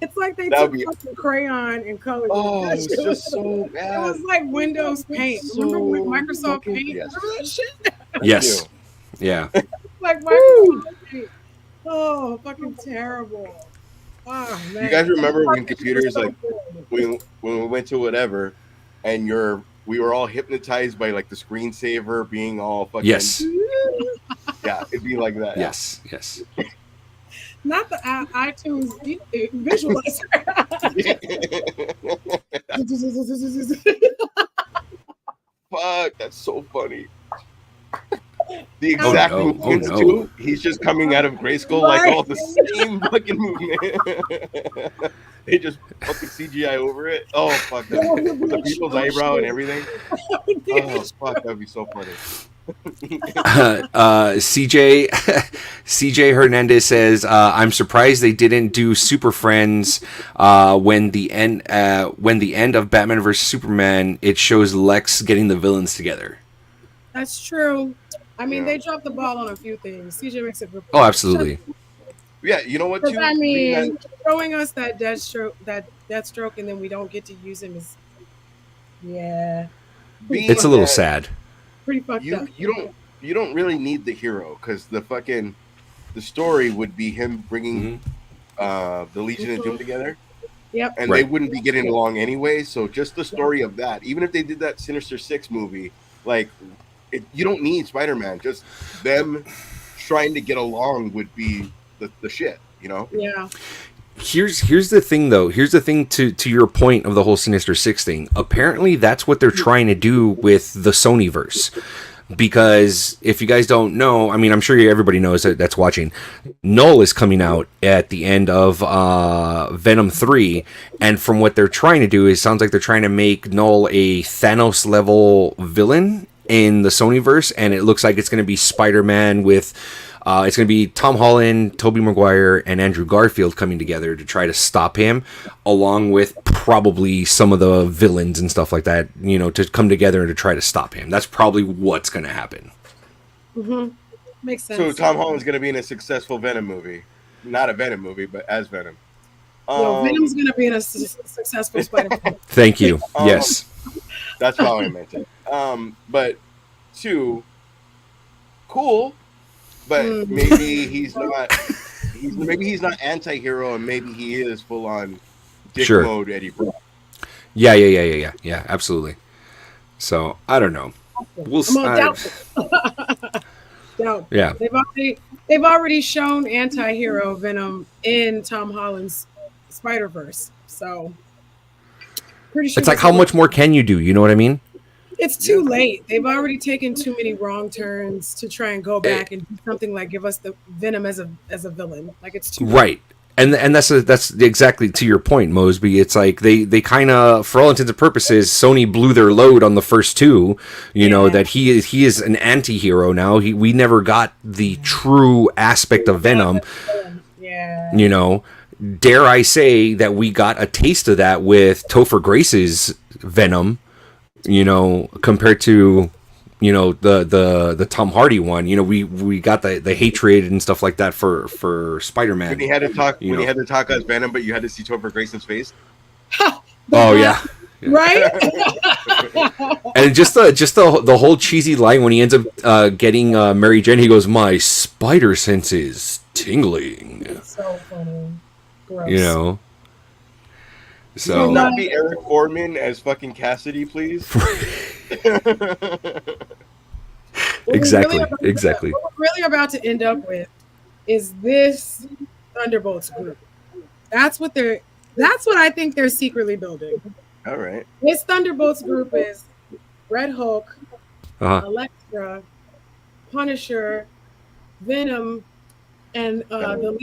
It's like they took fucking crayon and colored. Oh, it's just so bad. It was like Windows Paint. Remember when Microsoft Paint? Remember that shit? Yes. Yeah. Like Microsoft Paint. Oh, fucking terrible. Oh, man. You guys remember when computers, like, when we went to whatever, and we were all hypnotized by like the screensaver being all fucking... Yes. Yeah, it'd be like that. Yes. Not the iTunes visualizer. Fuck, that's so funny. The exact movements too. He's just coming out of Grayskull like all the same fucking movement. They just fucking CGI over it. Oh fuck, with the people's eyebrow and everything. Oh fuck, that'd be so funny. CJ Hernandez says, "I'm surprised they didn't do Super Friends when the end of Batman vs Superman. It shows Lex getting the villains together." That's true. I mean, they dropped the ball on a few things. CJ makes it. Oh, absolutely. Yeah, you know what? Too? I mean, showing us that Deathstroke, and then we don't get to use him is, it's a little sad. Pretty fucked up. You don't really need the hero, because the story would be him bringing the Legion of Doom together. Yep. And they wouldn't be getting along anyway. So just the story of that, even if they did that Sinister Six movie, like you don't need Spider-Man. Just them trying to get along would be the shit, you know? Yeah. Here's the thing, though. Here's the thing to your point of the whole Sinister Six thing. Apparently, that's what they're trying to do with the Sonyverse. Because if you guys don't know, I mean, I'm sure everybody knows that's watching. Null is coming out at the end of Venom 3. And from what they're trying to do, it sounds like they're trying to make Null a Thanos-level villain in the Sonyverse. And it looks like it's going to be Spider-Man with... it's going to be Tom Holland, Tobey Maguire, and Andrew Garfield coming together to try to stop him, along with probably some of the villains and stuff like that, you know, to come together and to try to stop him. That's probably what's going to happen. Mm-hmm. Makes sense. So Tom Holland's going to be in a successful Venom movie. Not a Venom movie, but as Venom. Well, Venom's going to be in a successful Spider-Man. Thank you. Yes. That's how I meant it. But two, cool. But maybe he's not. Maybe he's not anti-hero, and maybe he is full on dick mode Eddie Brock. Yeah. Absolutely. So I don't know. We'll. I'm on doubtful. Doubtful. Yeah. They've already shown anti-hero Venom in Tom Holland's Spider-Verse. So pretty sure It's like, how much more can you do? You know what I mean? it's too late. They've already taken too many wrong turns to try and go back and do something like give us the Venom as a villain. Like it's too Right. And that's exactly to your point, Mosby. It's like they kind of, for all intents and purposes, Sony blew their load on the first two. You know that he is an anti-hero now. We never got the true aspect of Venom. Yeah. You know, dare I say that we got a taste of that with Topher Grace's Venom. You know, compared to, you know, the Tom Hardy one. You know, we got the hatred and stuff like that for Spider-Man. When he had to talk as Venom, but you had to see Topher Grace's face. Oh yeah. Right. And just the whole cheesy line when he ends up getting Mary Jane, he goes, "My spider sense is tingling." It's so funny. Gross. You know. So Will not be Eric Foreman as fucking Cassidy, please. Exactly. What we're really about to end up with is this Thunderbolts group. That's what I think they're secretly building. All right. This Thunderbolts group is Red Hulk, Elektra, Punisher, Venom, and the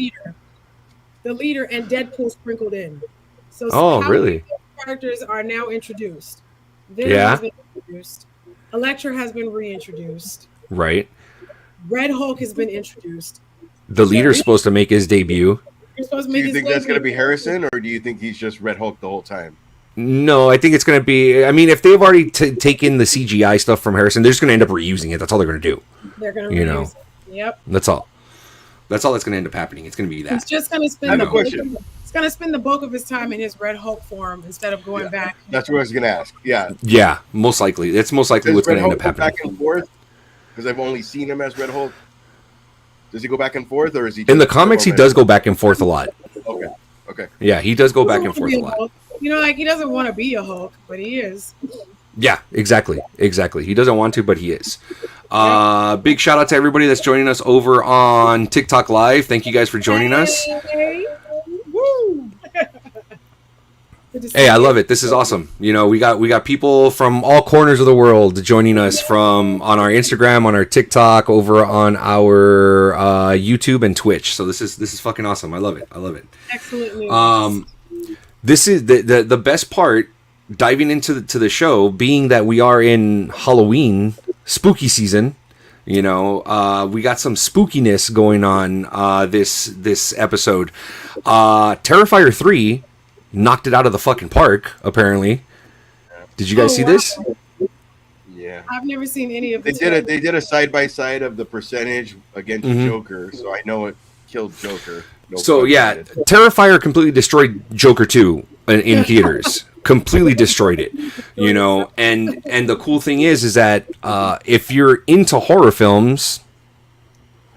leader, and Deadpool sprinkled in. So really? Characters are now introduced. Venom has been introduced. Elektra has been reintroduced. Right. Red Hulk has been introduced. The leader's supposed to make his debut. Do you think that's going to be Harrison, or do you think he's just Red Hulk the whole time? No, I think it's going to be... I mean, if they've already taken the CGI stuff from Harrison, they're just going to end up reusing it. That's all they're going to do. They're going to reuse it. Yep. That's all. That's all that's going to end up happening. It's going to be that. He's just going to spend It's going to spend the bulk of his time in his Red Hulk form instead of going back. That's what I was going to ask. Yeah. Yeah, most likely. That's most likely what's going to end up happening. Back and forth? Because I've only seen him as Red Hulk. Does he go back and forth, or is he... In the comics, he does go back and forth a lot. Okay. Yeah, he does go back and forth a lot. Hulk. You know, like he doesn't want to be a Hulk, but he is. Yeah, exactly. He doesn't want to, but he is. Big shout out to everybody that's joining us over on TikTok Live. Thank you guys for joining us. Woo! Hey, I love it. This is awesome. You know, we got people from all corners of the world joining us from on our Instagram, on our TikTok, over on our YouTube and Twitch. So this is fucking awesome. I love it. Excellent news. This is the best part. Diving into the show, being that we are in Halloween spooky season, you know, we got some spookiness going on this episode. Terrifier 3 knocked it out of the fucking park, apparently. Did you guys see this? Yeah. I've never seen any of this. They did a side by side of the percentage against Joker, so I know it killed Joker. Terrifier completely destroyed Joker 2 in theaters. Completely destroyed it, you know. And the cool thing is that if you're into horror films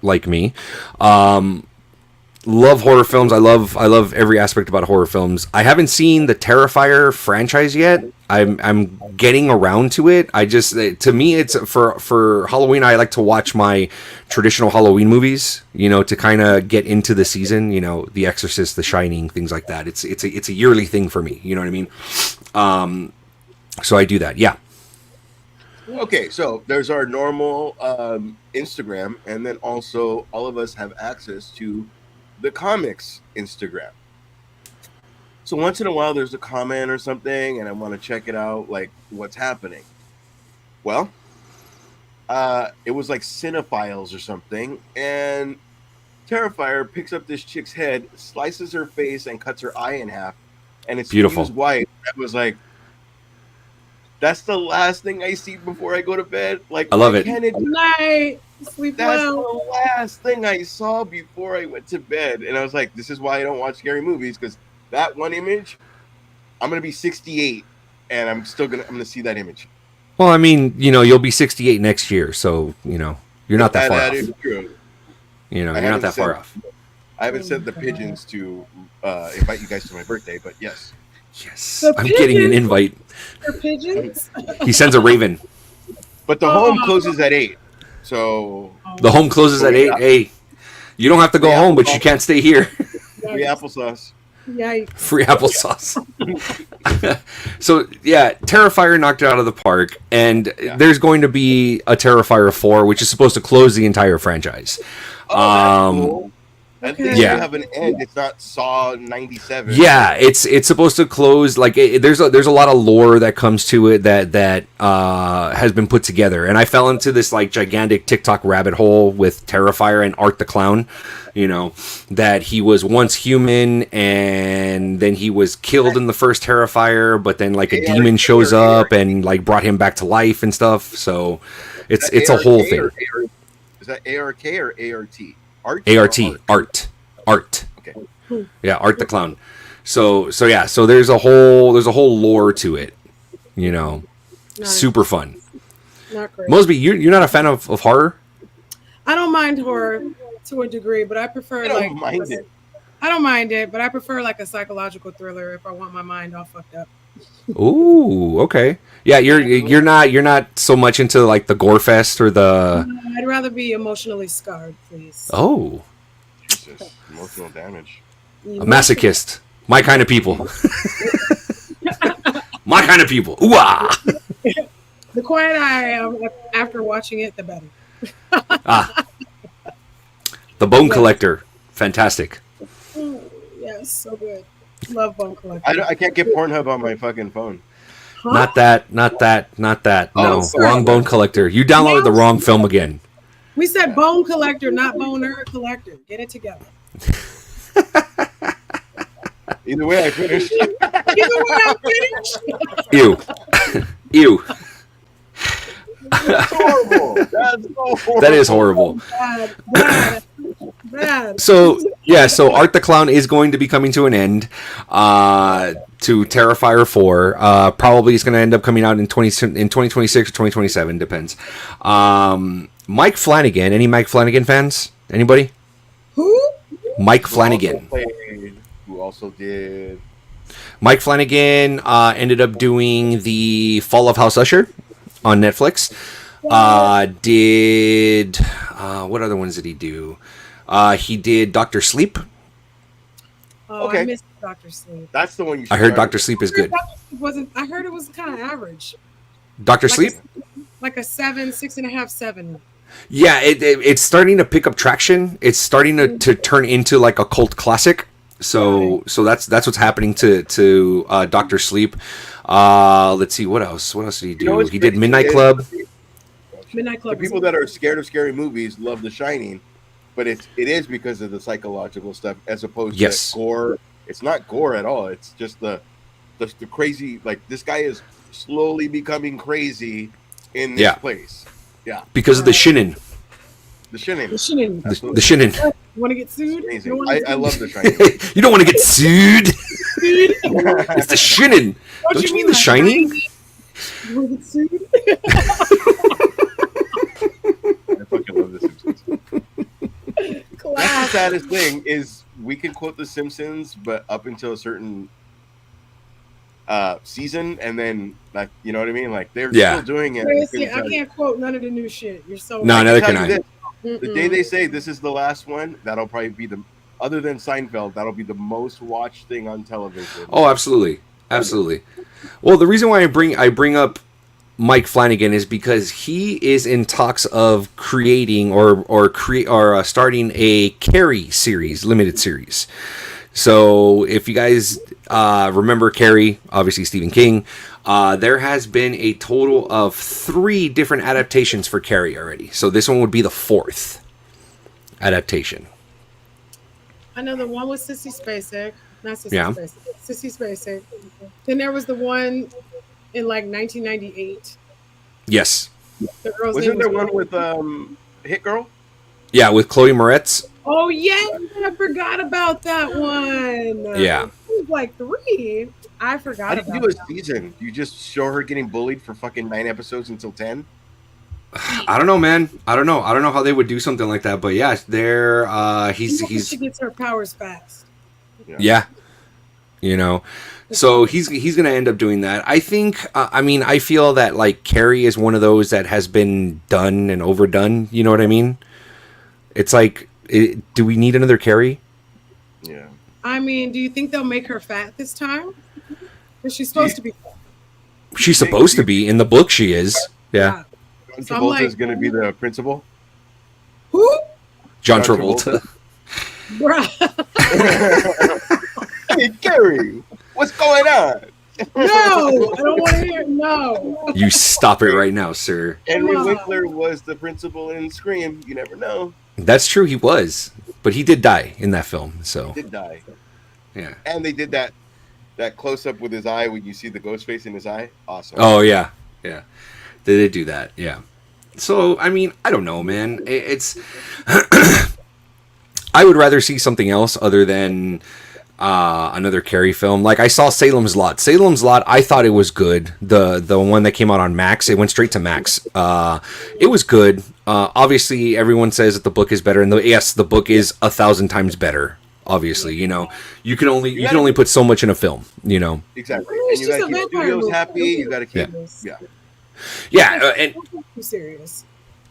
like me, love horror films. I love every aspect about horror films. I haven't seen the Terrifier franchise yet. I'm getting around to it. To me, it's for Halloween. I like to watch my traditional Halloween movies, you know, to kind of get into the season. You know, The Exorcist, The Shining, things like that. It's a yearly thing for me. You know what I mean? So I do that. Yeah. Okay, so there's our normal Instagram, and then also all of us have access to the Comix Instagram. So once in a while there's a comment or something and I want to check it out, like what's happening. Well, it was like Cinephiles or something, and Terrifier picks up this chick's head, slices her face, and cuts her eye in half, and it's beautiful. White. I was like, that's the last thing I see before I go to bed. Like, I love it. Good night. Sleep That's well. the last thing I saw before I went to bed. And I was like, this is why I don't watch scary movies, because that one image, I'm going to be 68 and I'm going to see that image. Well, I mean, you know, you'll be 68 next year. So, you know, you're not that far off. That is true. You know, you're not that far off. I haven't sent the pigeons to invite you guys to my birthday, but yes. Yes, The I'm getting an pigeons invite. are pigeons. He sends a raven. But the home closes at 8. So The home closes at 8. Hey, you don't have to go home, but you can't stay here. free applesauce. Yikes. Free applesauce. So yeah, Terrifier knocked it out of the park, and there's going to be a Terrifier 4, which is supposed to close the entire franchise. Oh, that's cool. At Okay. least Yeah. you have an end. It's not Saw 97. Yeah, it's supposed to close. Like there's a lot of lore that comes to it that has been put together, and I fell into this like gigantic TikTok rabbit hole with Terrifier and Art the Clown. You know, that he was once human and then he was killed in the first Terrifier, but then like a demon shows up and like brought him back to life and stuff. So it's a whole thing. Is that ARK or ART? Art. Okay. Yeah, Art the Clown. So there's a whole lore to it. You know, super fun. Not great. Mosby, you're not a fan of horror? I don't mind horror to a degree, but I prefer I don't mind it. I don't mind it, but I prefer like a psychological thriller if I want my mind all fucked up. Ooh, okay. Yeah, you're not so much into like the gore fest or the. I'd rather be emotionally scarred, please. Oh, Jesus, emotional damage. a masochist. My kind of people. My kind of people. Ooh ah. The quiet I am after watching it, the better. The Bone Collector. Fantastic. Yes, so good. Love Bone Collector. I can't get Pornhub on my fucking phone. Huh? Not that. No, sorry. wrong Bone Collector. You downloaded the wrong film again. We said Bone Collector, not Boner Collector. Get it together. Either way, I finished. Either way, I'm finished. Ew. Ew. That's horrible. That's so horrible. That is horrible. Bad. So Art the Clown is going to be coming to an end. To Terrifier 4. Probably it's going to end up coming out in 2026 or 2027, depends. Mike Flanagan. Any Mike Flanagan fans? Anybody? Who? Mike Flanagan. Who also did? Mike Flanagan ended up doing the Fall of House Usher on Netflix. Did what other ones did he do? He did Doctor Sleep. Oh, Okay. I missed Dr. Sleep. That's the one you. I heard started. Doctor Sleep is good. I heard it was kind of average. Doctor Like Sleep? Like a 7, 6.5, 7. Yeah, it's starting to pick up traction. It's starting to turn into like a cult classic. So that's what's happening to Doctor Sleep. Let's see what else. What else did he do? what's He did crazy Midnight is Club. Midnight The Club. people that are scared of scary movies love The Shining, but it is because of the psychological stuff as opposed Yes. to gore. It's not gore at all. It's just the crazy. Like this guy is slowly becoming crazy in this place. Yeah, Because of the shinin. The Shining. The Shining. The shinin. You want to get sued? Amazing. You wanna get I love sued? The Shining. You don't want to get sued. It's the shinin. Don't you mean the Shining? You want to get sued? I fucking love The Simpsons. That's the Class. saddest thing is we can quote The Simpsons, but up until a certain season, and then like you know what I mean. Like they're still doing it. Seriously, I can't quote none of the new shit. You're so No, right. neither Tell can you I. this, the day they say this is the last one, that'll probably be other than Seinfeld, that'll be the most watched thing on television. Oh, absolutely, absolutely. Well, the reason why I bring up Mike Flanagan is because he is in talks of creating or starting a Carrie series, limited series. So if you guys remember Carrie, obviously Stephen King, there has been a total of 3 different adaptations for Carrie already. So this one would be the 4th adaptation. I know the one with Sissy Spacek. Not Sissy Yeah. Spacek. Sissy Spacek. Then there was the one in like 1998. Yes. The girl's Wasn't name there was one with Hit Girl? Yeah, with Chloe Moretz. Oh yeah, I forgot about that one. Yeah. It was like 3. I forgot How do you about do a that. season? You just show her getting bullied for fucking 9 episodes until 10? I don't know, man. I don't know how they would do something like that, but yeah, they're She he's gets her powers fast. yeah. you know. So he's going to end up doing that. I think. I mean, I feel that like Carrie is one of those that has been done and overdone. You know what I mean? It's like, do we need another Carrie? Yeah. I mean, do you think they'll make her fat this time? Because she's supposed to be fat. She's supposed to be. In the book, she is. Yeah. John So Travolta is going to be the principal. Who? John Travolta. Bruh. Hey, Carrie, what's going on? No, I don't want to hear. No. You stop it right now, sir. Henry Come on. Winkler was the principal in Scream. You never know. That's true. He was, but he did die in that film. So He did die. yeah. And they did that close up with his eye when you see the ghost face in his eye. Awesome. Oh yeah, yeah. They did do that. Yeah. So I mean, I don't know, man. It's. I would rather see something else other than another Carrie film. Like I saw Salem's Lot. Salem's Lot, I thought it was good. The one that came out on Max, it went straight to Max. It was good. Obviously, everyone says that the book is better, and yes, the book is 1,000 times better. Obviously, you know, you can only put so much in a film. You know, Exactly. It's And you got just to a keep vampire studios movie. happy. You got to keep. Yeah. Yeah. and Too serious.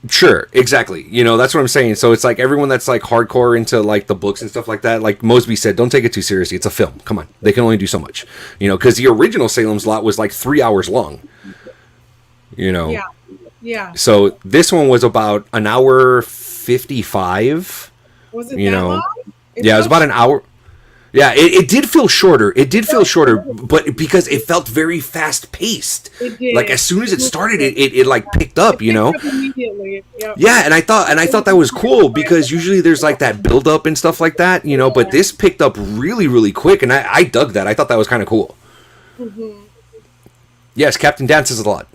sure, exactly. You know, that's what I'm saying. So it's like everyone that's like hardcore into like the books and stuff like that. Like Mosby said, don't take it too seriously. It's a film. Come on, they can only do so much. You know, because the original Salem's Lot was like 3 hours long. You know. Yeah. Yeah. So this one was about an hour 55. Was it You that know, long? Yeah, it was about an hour. Yeah, it did feel shorter. It did feel shorter, but because it felt very fast paced. It did. Like as soon as it started, it like picked up, you know. Picked up immediately. Yep. Yeah, and I thought that was cool because usually there's like that build up and stuff like that, you know. But this picked up really, really quick, and I dug that. I thought that was kind of cool. Mm-hmm. Yes, Captain dances a lot.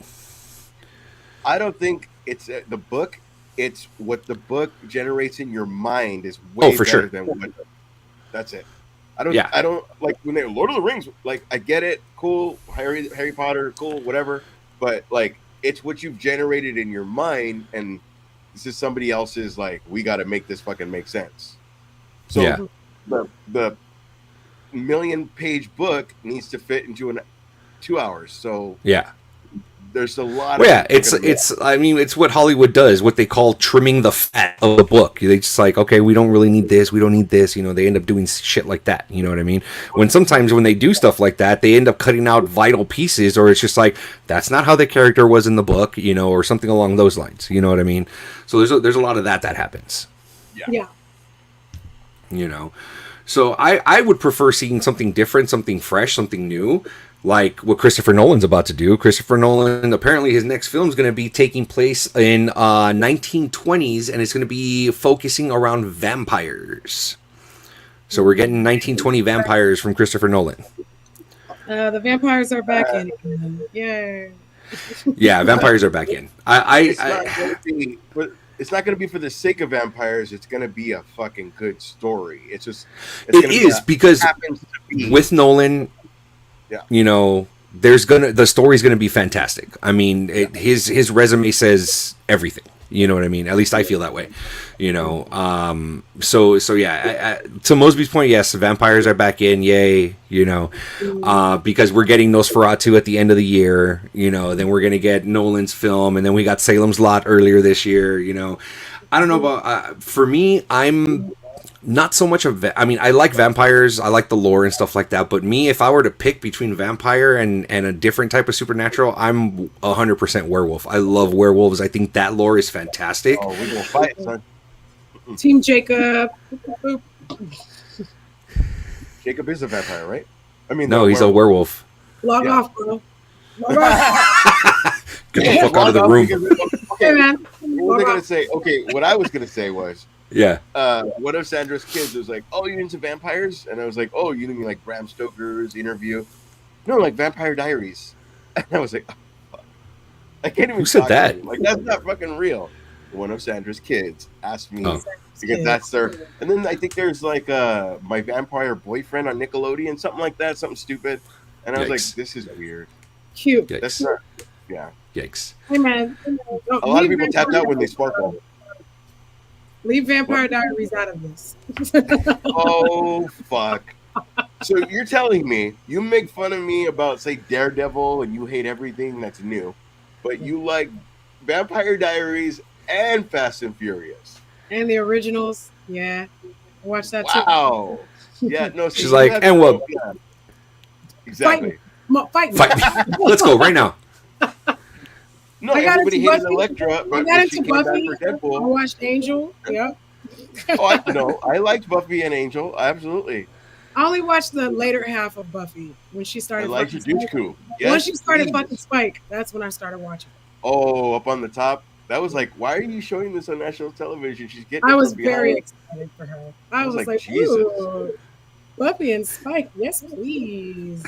I don't think it's the book. It's what the book generates in your mind is way for better sure. than what. That's it. I don't. Yeah. I don't like when they Lord of the Rings. Like I get it, cool. Harry Potter, cool, whatever. But like it's what you've generated in your mind, and this is somebody else's. Like we got to make this fucking make sense. So Yeah. the million-page book needs to fit into 2 hours. So Yeah. there's a lot. Well, yeah, of it's. I mean, it's what Hollywood does. What they call trimming the fat of the book. They just like, okay, we don't really need this. We don't need this. You know, they end up doing shit like that. You know what I mean? Sometimes when they do stuff like that, they end up cutting out vital pieces, or it's just like that's not how the character was in the book. You know, or something along those lines. You know what I mean? So there's a lot of that happens. Yeah. You know, so I would prefer seeing something different, something fresh, something new. Like what Christopher Nolan's about to do. Christopher Nolan, apparently his next film is going to be taking place in 1920s, and it's going to be focusing around vampires. So we're getting 1920 vampires from Christopher Nolan. The vampires are back in again. Yay. Yeah, vampires are back in. It's not going to be for the sake of vampires. It's going to be a fucking good story. It's just. It is because with Nolan. Yeah. You know, the story's gonna be fantastic. I mean, his resume says everything. You know what I mean? At least I feel that way. You know, so yeah. To Mosby's point, yes, vampires are back in. Yay! You know, because we're getting Nosferatu at the end of the year. You know, then we're gonna get Nolan's film, and then we got Salem's Lot earlier this year. You know, I don't know about for me. I'm not so much I mean, I like vampires, I like the lore and stuff like that, but me, if I were to pick between vampire and a different type of supernatural, I'm 100% werewolf. I love werewolves. I think that lore is fantastic. Oh, we're gonna fight, son. Team Jacob. Jacob is a vampire, right? I mean, No, he's a werewolf. Log Yeah. off, bro. Log off. Get the fuck out of the room. Hey, man. What was I gonna say? Okay, what I was gonna say was, Yeah. one of Sandra's kids was like, "Oh, you're into vampires?" And I was like, "Oh, you mean like Bram Stoker's Interview?" No, like Vampire Diaries. And I was like, oh, fuck. I can't even. Who said talk to that? him. Like that's not fucking real. One of Sandra's kids asked me Oh. because that's their. And then I think there's like My Vampire Boyfriend on Nickelodeon, something like that, something stupid. And I was Yikes. like, "This is weird." Cute. That's Yikes. not. Yeah. Yikes. Hey, man. A lot of people tapped out when they sparkle. Leave Vampire Diaries out of this. Oh fuck! So you're telling me you make fun of me about, say, Daredevil, and you hate everything that's new, but you like Vampire Diaries and Fast and Furious. And the originals, yeah. Watch that too. Wow. Yeah, no, see, She's you like, have and what? yeah, exactly. Fight. Fight me. Let's go right now. No, I got everybody into hated Buffy. Elektra, I but got when she into came Buffy. back for I Deadpool, watched Angel. Yep. I liked Buffy and Angel, absolutely. I only watched the later half of Buffy when she started Elijah fucking Spike. Dushku. Once Yes, she started please. fucking Spike, that's when I started watching. Oh, up on the top. That was like, why are you showing this on national television? She's getting I it was from very behind. excited for her. I was like, like, Jesus. ooh, Buffy and Spike, yes, please.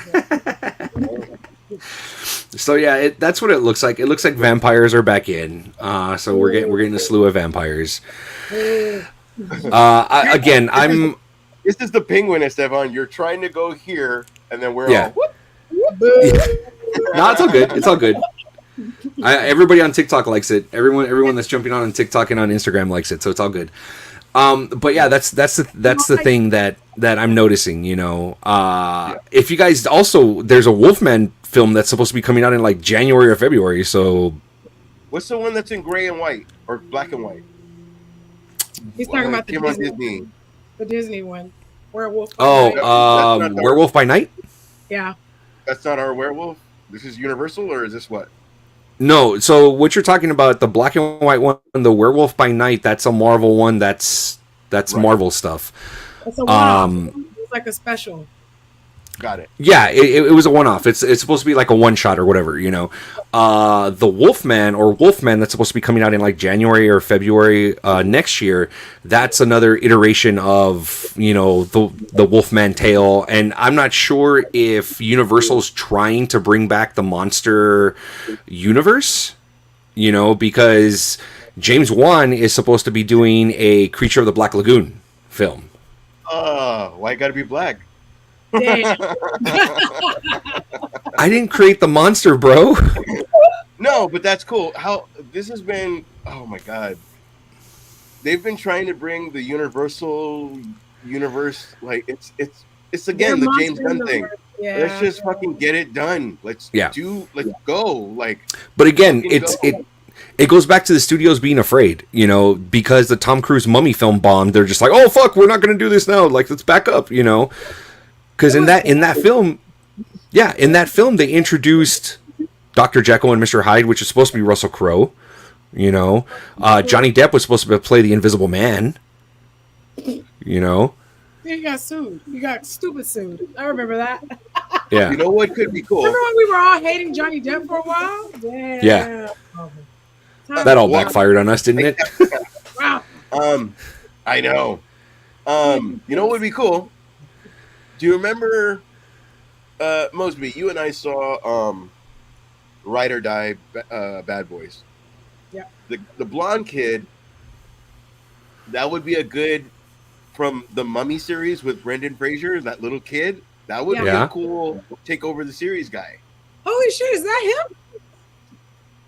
So yeah, that's what it looks like. It looks like vampires are back in. So we're getting a slew of vampires. I'm. This is the penguin, Esteban. You're trying to go here, and then we're Yeah. all. Whoop. No, it's all good. It's all good. Everybody on TikTok likes it. Everyone that's jumping on TikTok and on Instagram likes it, so it's all good. But yeah, that's the thing that I'm noticing. You know, if you guys also, there's a Wolfman film that's supposed to be coming out in like January or February. So, what's the one that's in gray and white or black and white? He's talking about the Disney. The Disney one, Werewolf. Werewolf by Night. Yeah. That's not our werewolf. This is Universal, or is this what? No, so what you're talking about, the black and white one, the Werewolf by Night, that's a Marvel one. That's right. Marvel stuff. It's a one-off. It's like a special. Got it. Yeah, it was a one-off. It's supposed to be like a one-shot or whatever, you know. The Wolfman that's supposed to be coming out in like January or February next year. That's another iteration of, you know, the Wolfman tale, and I'm not sure if Universal's trying to bring back the monster universe, you know, because James Wan is supposed to be doing a Creature of the Black Lagoon film. Why gotta be black? I didn't create the monster, bro. No, but that's cool. How this has been, oh my god. They've been trying to bring the Universal universe, like it's again the James Gunn thing. Yeah. Let's just fucking get it done. Let's go. Like, but again, it goes back to the studios being afraid, you know, because the Tom Cruise Mummy film bombed. They're just like, oh fuck, we're not gonna do this now. Like, let's back up, you know. Because in that film, they introduced Dr. Jekyll and Mr. Hyde, which is supposed to be Russell Crowe. You know, Johnny Depp was supposed to play the Invisible Man. You know, he got sued. He got stupid sued. I remember that. Yeah. You know what could be cool? Remember when we were all hating Johnny Depp for a while? Damn. Yeah. That all backfired on us, didn't it? Wow. I know. You know what would be cool? Do you remember, Mosby, you and I saw Ride or Die Bad Boys? Yeah. The blonde kid, that would be a good, from the Mummy series with Brendan Fraser, that little kid, that would be a cool take over the series guy. Holy shit, is that him?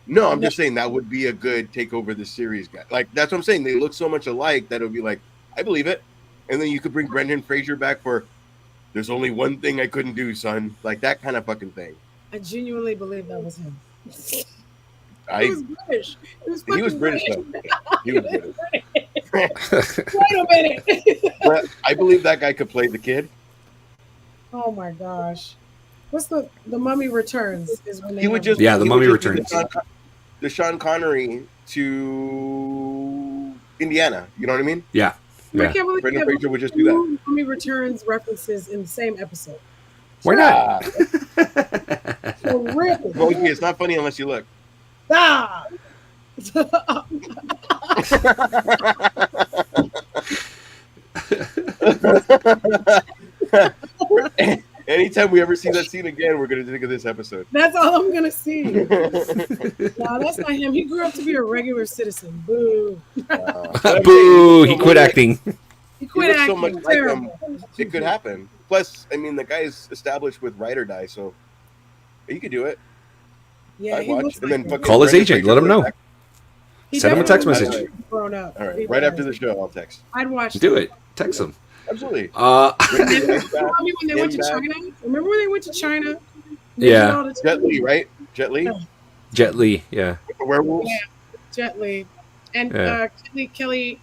No, I'm just saying that would be a good take over the series guy. Like, that's what I'm saying. They look so much alike that it would be like, I believe it. And then you could bring Brendan Fraser back for, there's only one thing I couldn't do, son. Like that kind of fucking thing. I genuinely believe that was him. He was British. He was British, though. He was British. Wait a minute. But I believe that guy could play the kid. Oh my gosh. What's the Mummy Returns? Is when he would just the Mummy Returns. The Sean Connery to Indiana. You know what I mean? Yeah. I can't believe Brendan Fraser would just do that. Mummy Returns references in the same episode. Why not? Well, it's not funny unless you look. Ah! Anytime we ever see that scene again, we're going to think of this episode. That's all I'm going to see. No, that's not him. He grew up to be a regular citizen. Boo. Boo. He quit acting. He quit acting. So much like him, it could happen. Plus, I mean, the guy's established with Ride or Die, so he could do it. Yeah, I'd watch. And then call his agent. Let him know. Send him a text message. Grown up. All right. Right after the show, I'll text. I'd watch. Do it. Text him. Absolutely. Remember when they went to China? Remember when they went to China? Yeah. Jet Li, right? Jet Li? Jet Li, yeah. The werewolves? Yeah, Jet Li. And Yeah. Kelly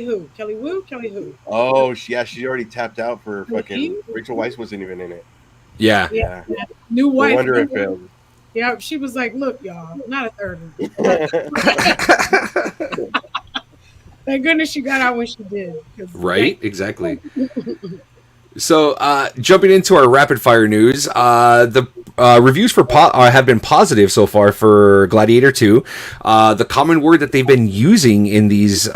who? Kelly Wu? Kelly who? Oh, she already tapped out for fucking Eve? Rachel Weisz wasn't even in it. Yeah. Yeah. Yeah. New No wife. wonder it failed. Yeah, she was like, look, y'all, not a third one. Thank goodness she got out when she did. Right? Exactly. So, jumping into our rapid fire news, the reviews for have been positive so far for Gladiator 2. The common word that they've been using in these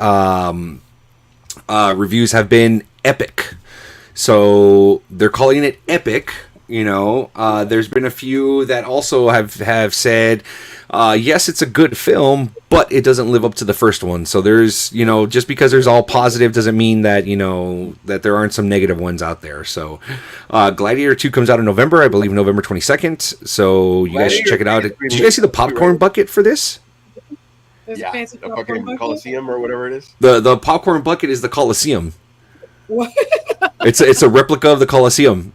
reviews have been epic. So they're calling it epic. You know, there's been a few that also have said, yes, it's a good film, but it doesn't live up to the first one. So there's, you know, just because there's all positive doesn't mean that, you know, that there aren't some negative ones out there. So Gladiator 2 comes out in November, I believe November 22nd. So you guys should check it out. Did you guys see the popcorn bucket for this? Yeah, the fucking Coliseum or whatever it is. The popcorn bucket is the Coliseum. What? It's a replica of the Coliseum.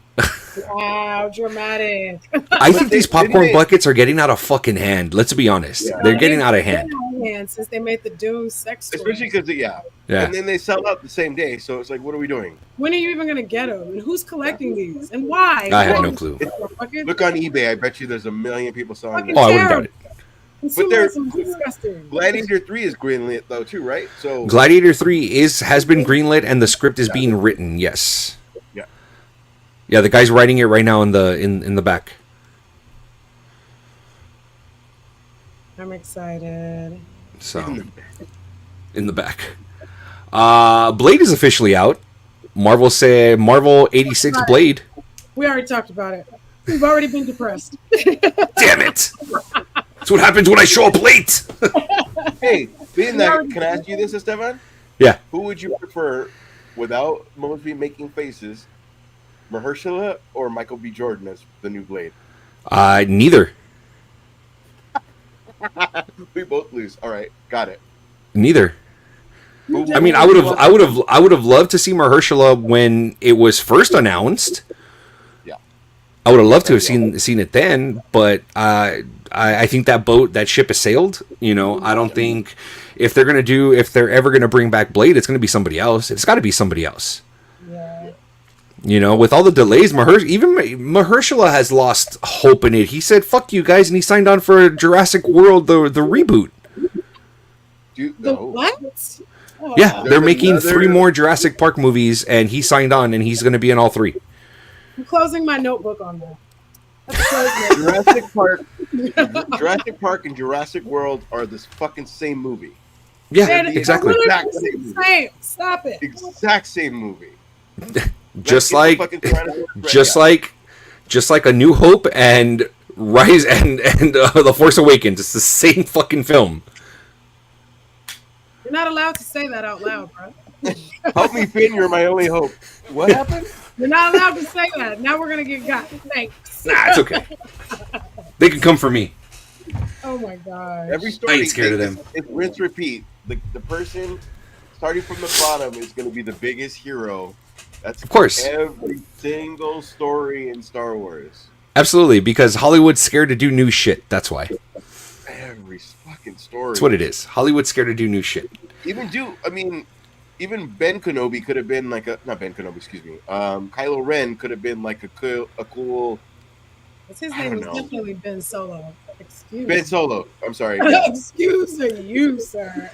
Wow, dramatic. I think these popcorn buckets are getting out of fucking hand. Let's be honest. Yeah. They're getting out of hand. Since they made the Dune sex toy. Especially because, yeah. And then they sell out the same day. So it's like, what are we doing? When are you even going to get them? And who's collecting these? And why? I have no clue. Look on eBay. I bet you there's a million people selling them. Oh, I wouldn't doubt it. But they're Gladiator 3 is greenlit though too, right? So Gladiator 3 has been greenlit and the script is being written. Yes. Yeah. Yeah, the guy's writing it right now in the back. I'm excited. So in the back. Blade is officially out. Marvel 86 Blade. We already talked about it. We've already been depressed. Damn it. That's what happens when I show up late. Hey, being that, can I ask you this, Esteban? Yeah. Who would you prefer, without Mosby making faces, Mahershala or Michael B. Jordan as the new Blade? Neither. We both lose. All right, got it. Neither. I mean, I would have loved to see Mahershala when it was first announced. Yeah. I would have loved to have seen it then, but I think that ship has sailed. You know, I don't think if they're ever gonna bring back Blade, it's gonna be somebody else. It's got to be somebody else. Yeah. You know, with all the delays, Mahershala has lost hope in it. He said, "Fuck you guys," and he signed on for Jurassic World, the reboot. What? Oh. Yeah, they're making 3 more Jurassic Park movies, and he signed on, and he's going to be in all 3. I'm closing my notebook on that. Jurassic Park and Jurassic World are this fucking same movie. Yeah, exactly. Same. Stop it. Exact same movie. just like A New Hope and Rise and The Force Awakens. It's the same fucking film. You're not allowed to say that out loud, bro. Help me, Finn. You're my only hope. What happened? You're not allowed to say that. Now we're gonna get got. Thanks. Nah, it's okay. They can come for me. Oh my god. Every story I ain't scared of them. It's rinse repeat. The person starting from the bottom is going to be the biggest hero. That's of course every single story in Star Wars. Absolutely, because Hollywood's scared to do new shit. That's why. Every fucking story. That's what it is. Hollywood's scared to do new shit. Even Ben Kenobi could have been like not Ben Kenobi, excuse me. Kylo Ren could have been like a cool. What's his name? Was definitely Ben Solo. Excuse Ben Solo. I'm sorry. Excuse you, sir.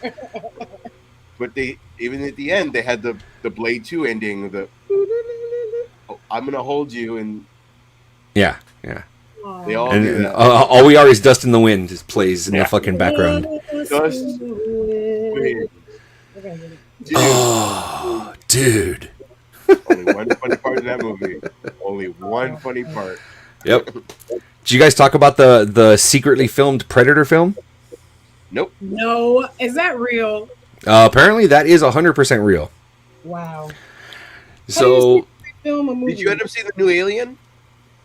But even at the end they had the Blade 2 ending. I'm gonna hold you and. Yeah. They all and, do that. All We Are Is Dust in the Wind just plays in the fucking background. Dust in the Wind. Oh, dude. Only one funny part in that movie. Only one funny part. Yep. Did you guys talk about the secretly filmed Predator film? Nope. No. Is that real? Apparently that is 100% real. Wow. So did you end up seeing the new Alien?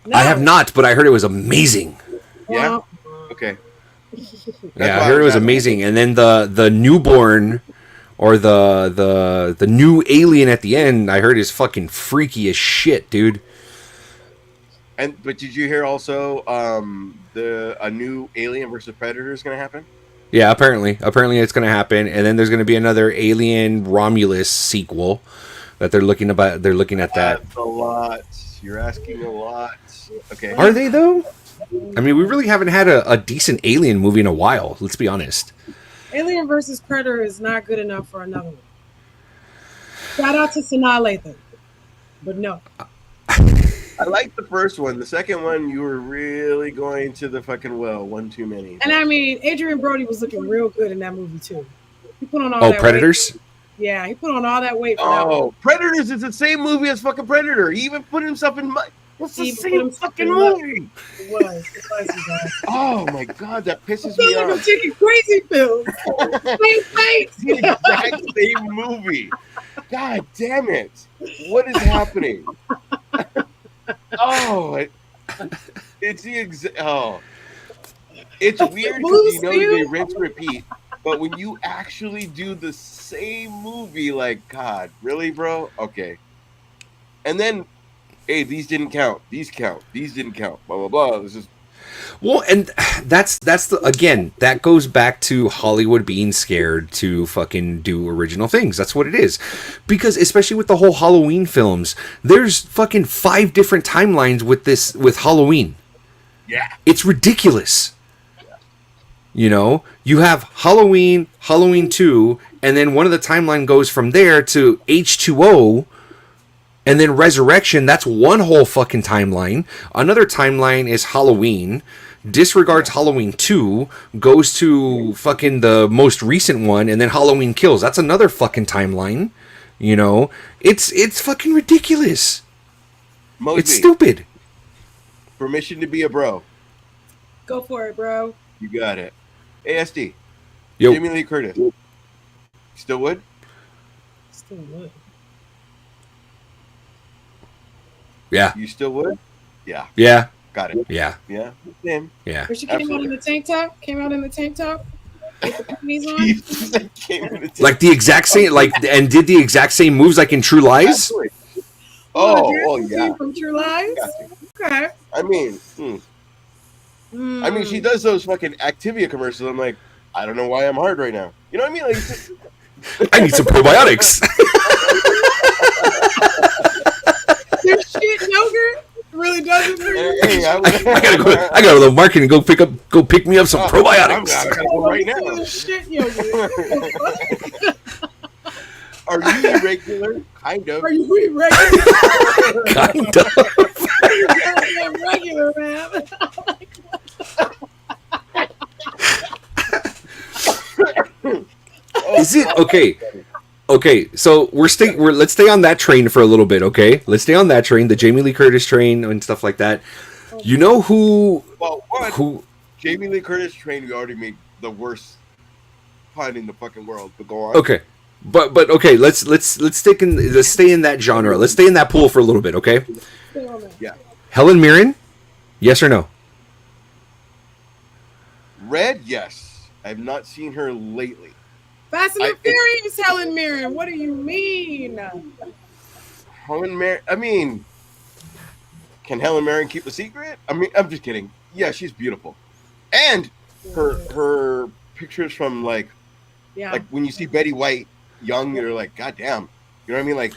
No. I have not, but I heard it was amazing. Yeah. Okay. Yeah, I heard it was amazing. And then the newborn Or the new alien at the end, I heard is fucking freaky as shit, dude. But did you hear also a new Alien versus Predator is going to happen? Yeah, apparently it's going to happen, and then there's going to be another Alien Romulus sequel that they're looking at that. That's a lot. You're asking a lot. Okay. Are they though? I mean, we really haven't had a decent Alien movie in a while. Let's be honest. Alien versus Predator is not good enough for another one. Shout out to Sanaa Lathan, but no. I like the first one. The second one, you were really going to the fucking well. One too many. And I mean, Adrian Brody was looking real good in that movie too. He put on all that Predators? Weight. Yeah, he put on all that weight. For that Predators is the same movie as fucking Predator. He even put himself in. It's the same fucking movie. It was. You guys. Oh my god, that pisses me off. I'm taking crazy pills. Same face. The exact same movie. God damn it! What is happening? It's the exact. Oh, it's weird because you know they rinse repeat, but when you actually do the same movie, like, God, really, bro? Okay, and then, hey, these didn't count. These count. These didn't count. Blah blah blah. This is. Well, and that's again, that goes back to Hollywood being scared to fucking do original things. That's what it is. Because especially with the whole Halloween films, there's fucking 5 different timelines with Halloween. Yeah. It's ridiculous. You know, you have Halloween, Halloween 2, and then one of the timeline goes from there to H2O. And then Resurrection, that's one whole fucking timeline. Another timeline is Halloween. Disregards Halloween 2, goes to fucking the most recent one, and then Halloween Kills. That's another fucking timeline. You know? It's fucking ridiculous. Mosby, it's stupid. Permission to be a bro. Go for it, bro. You got it. ASD. Yo. Jamie Lee Curtis. Still would? Still would. Yeah. You still would? Yeah. Yeah. Got it. Yeah. Yeah. Same. Yeah. Where she came out in the tank top? Came out in the tank top? With the panties on? Like the exact same, and did the exact same moves like in True Lies? Absolutely. Oh, yeah. From True Lies? Okay. I mean, I mean, she does those fucking Activia commercials. I'm like, I don't know why I'm hard right now. You know what I mean? Like, I need some probiotics. Their shit yogurt really doesn't. Hey, I gotta go. I gotta go to the market and go pick me up some probiotics. I gotta go right now. Shit yogurt. Are you irregular? Kind of. Are you irregular? Kind of. You're regular, man. Is it okay? Okay, so let's stay on that train for a little bit, okay? Let's stay on that train, the Jamie Lee Curtis train and stuff like that. You know who? Well, Jamie Lee Curtis train, we already made the worst pun in the fucking world. But go on. Okay, but okay, let's stay in that genre. Let's stay in that pool for a little bit, okay? Yeah. Helen Mirren, yes or no? Red, yes. I have not seen her lately. Fast and Furious, Helen Mirren. What do you mean? Helen Mirren. I mean, can Helen Mirren keep a secret? I mean, I'm just kidding. Yeah, she's beautiful, and her pictures from like when you see Betty White young, you're like, God damn. You know what I mean? Like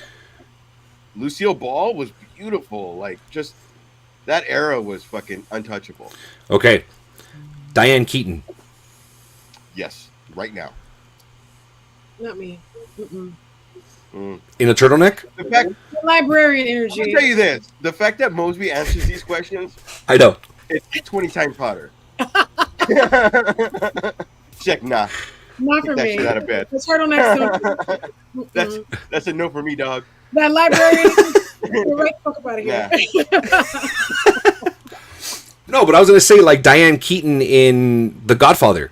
Lucille Ball was beautiful. Like just that era was fucking untouchable. Okay, Diane Keaton. Yes, right now. Not me. In a turtleneck? The librarian energy. I'll tell you this. The fact that Mosby answers these questions, I know. It's 20 times hotter. Check, nah. Not for Get that me. shit out of bed. The turtleneck. That's a no for me, dog. That librarian. You're right the fuck out of here. Yeah. No, but I was gonna say like Diane Keaton in The Godfather.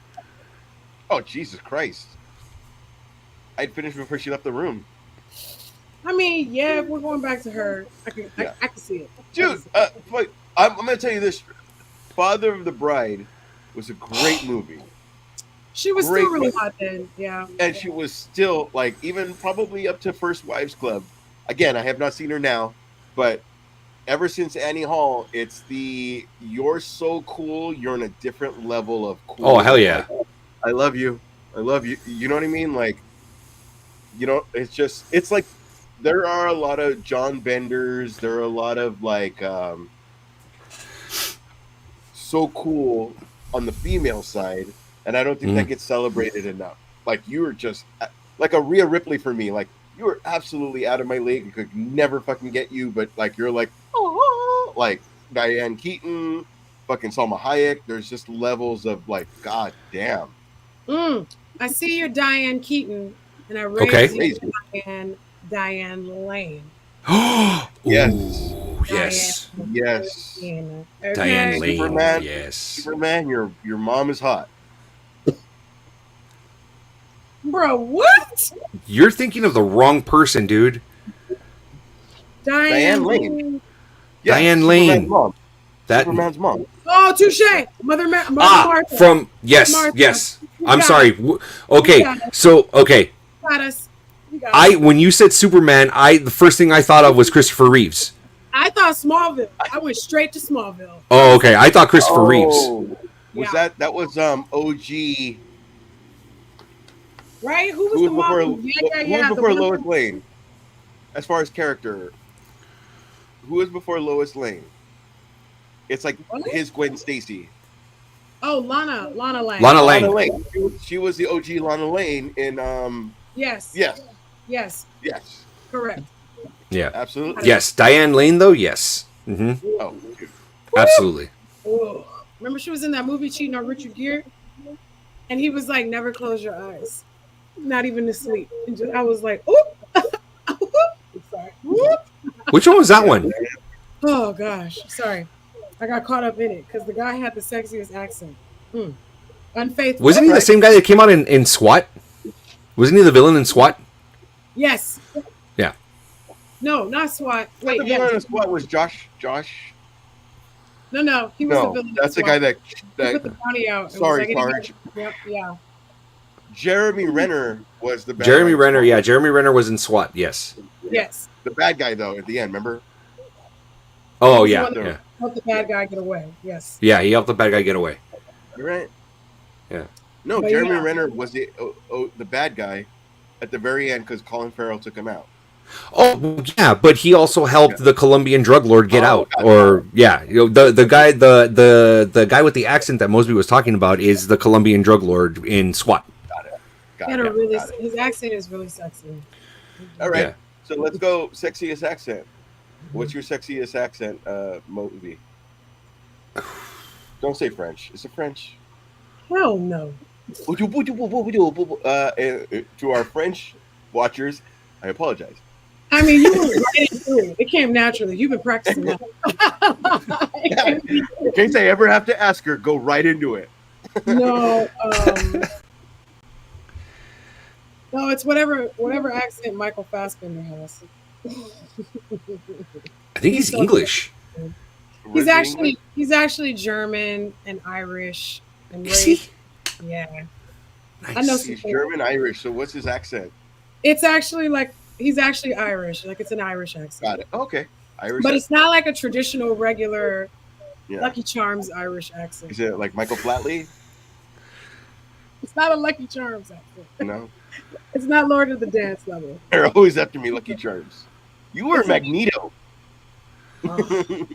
Oh, Jesus Christ. I'd finished before she left the room. I mean, yeah, if we're going back to her, I can see it. Dude, I'm going to tell you this. Father of the Bride was a great movie. She was Great still really movie. hot then. Yeah. And she was still like even probably up to First Wives Club. Again, I have not seen her now, but ever since Annie Hall, it's the you're so cool, you're on a different level of Oh, hell cool. yeah. Like, I love you. I love you. You know what I mean? Like, it's just it's like there are a lot of John Benders, there are a lot of like so cool on the female side, and I don't think that gets celebrated enough. Like you were just like a Rhea Ripley for me. Like you were absolutely out of my league. I could never fucking get you, but like you're like like Diane Keaton, fucking Salma Hayek. There's just levels of like, god damn. I see your Diane Keaton, and I Okay. raised you Diane Lane. Yes. Ooh, yes. Yes. Okay. Diane Lane. Superman. Yes. Superman, your mom is hot. Bro, what? You're thinking of the wrong person, dude. Diane Lane. Yeah, Diane Superman's Lane. mom. That Superman's mom. Oh, touche. Mother Martha. from yes, Martha. yes. You I'm got sorry. it. Okay, You got it. so okay. Got us. You got it. When you said Superman, the first thing I thought of was Christopher Reeves. I thought Smallville. I went straight to Smallville. Oh, okay. I thought Christopher Reeves. Was Yeah. that was OG? Right? Who was Who the was before, mom? who was before Lois Lane? As far as character, who was before Lois Lane? It's like What? his Gwen Stacy. Oh, Lana Lang. Lana Lana Lang. Lane. She was the OG Lana Lane in Yes. Yes. Yes. Yes. Correct. Yeah. Absolutely. Yes. Diane Lane, though. Yes. Mm-hmm. Oh, Absolutely. Oh. Remember she was in that movie Cheating on Richard Gere? And he was like, never close your eyes. Not even to sleep. And I was like, oop. Sorry. Whoop. Which one was that one? Oh, gosh. Sorry. I got caught up in it because the guy had the sexiest accent. Unfaithful. Wasn't he the same guy that came out in SWAT? Wasn't he the villain in SWAT? Yes. Yeah. No, not SWAT. Wait, the yeah. villain in SWAT was Josh. No, he was the No, villain. that's the guy that He put the bounty out. It Sorry, was Sarge. Yep, yeah. Jeremy Renner was the bad Jeremy guy. Renner. Yeah, Jeremy Renner was in SWAT. Yes. Yes. The bad guy though at the end, remember? Oh He yeah. was the one Yeah. that helped the bad guy get away. Yes. Yeah. He helped the bad guy get away. Right? Yeah. No, But Jeremy yeah. Renner was the bad guy at the very end because Colin Farrell took him out. Oh yeah, but he also helped the Colombian drug lord get out. God. Or yeah, the guy the guy with the accent that Mosby was talking about is the Colombian drug lord in SWAT. Got it. His accent is really sexy. All right. Yeah. So let's go sexiest accent. What's your sexiest accent movie? Don't say French. Is it French? Hell no. To our French watchers, I apologize. I mean, you were right into it. It came naturally. You've been practicing that. In case I ever have to ask her, go right into it. No, no, it's whatever accent Michael Fassbender has. I think he's English. He's actually German and Irish and Is he? yeah. Nice. I know He's German Irish. So what's his accent? It's actually like he's actually Irish. Like it's an Irish accent. Got it. Okay. Irish. But it's not like a traditional regular Yeah. Lucky Charms Irish accent. Is it like Michael Flatley? It's not a Lucky Charms accent. No. It's not Lord of the Dance level. They're always after me, Lucky Charms. You were Magneto. Oh,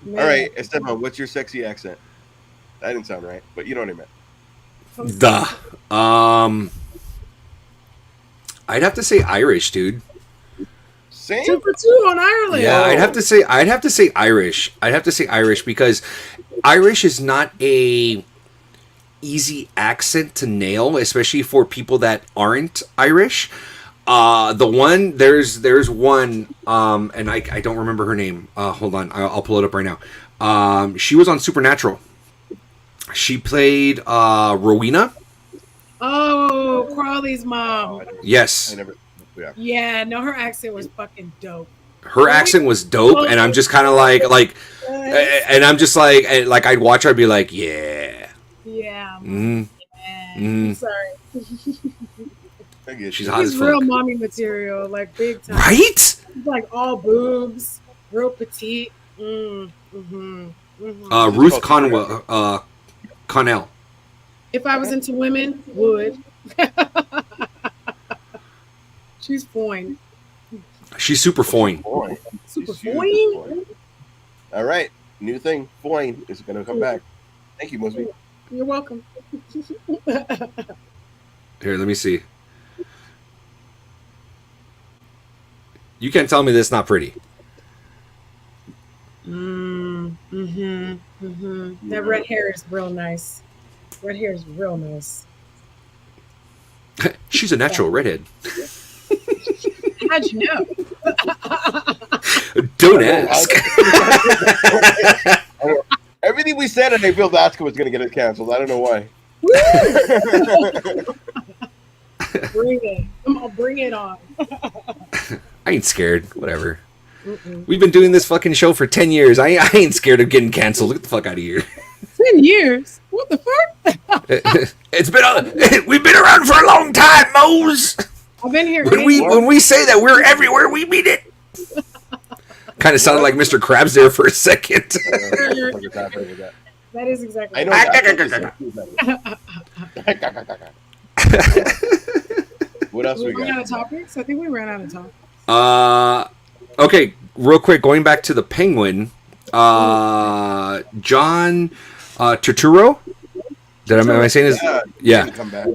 All right, Esteban, what's your sexy accent? That didn't sound right, but you know what I meant. Duh. I'd have to say Irish, dude. Same. 2 for 2 on Ireland. Yeah, I'd have to say Irish. I'd have to say Irish because Irish is not a easy accent to nail, especially for people that aren't Irish. There's one, and I don't remember her name. Hold on, I'll pull it up right now. She was on Supernatural. She played Rowena. Oh, Crawley's mom. Yes. I never. Yeah. Yeah, no, her accent was fucking dope. Her accent was dope, and I'm just kind of like, and I'm just like I'd watch her, I'd be like, yeah. Yeah. Mm. Yeah. I'm sorry. I get She's you. hot as He's real fuck. mommy material, like big time. Right? He's like all boobs, real petite. Mm-hmm. Just Ruth called Conwell, Connell. If I was into women, would. She's fine. She's super fine. Foyne. Super She's super fine. foyne. All right, new thing. Foyne is going to come back. Thank you, Mosby. You're welcome. Here, let me see. You can't tell me that's not pretty. That red hair is real nice. Red hair is real nice. She's a natural redhead. How'd you know? Don't ask. Everything we said on April Vasco was going to get it canceled. I don't know why. Bring it. Come on, bring it on. I ain't scared. Whatever. We've been doing this fucking show for 10 years. I ain't scared of getting canceled. Get the fuck out of here. 10 years? What the fuck? We've been around for a long time, Mose. I've been here. When we say that we're everywhere, we mean it. Kind of sounded like Mr. Krabs there for a second. That is exactly. I know. What else we ran out got? of topics. I think we ran out of topics. Okay, real quick, going back to the Penguin. John Turturro. Am I saying his? Yeah. Come back.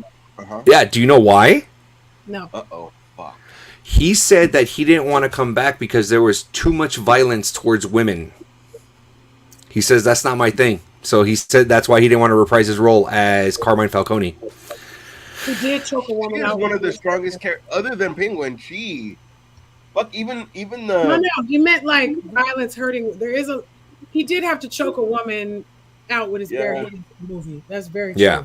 Yeah. Do you know why? No. Uh-oh. Fuck. He said that he didn't want to come back because there was too much violence towards women. He says that's not my thing. So he said that's why he didn't want to reprise his role as Carmine Falcone. He did choke a woman out. One of the strongest characters, other than Penguin. Fuck, even the. No, he meant like violence hurting. He did have to choke a woman out with his bare hands in the movie. That's very true.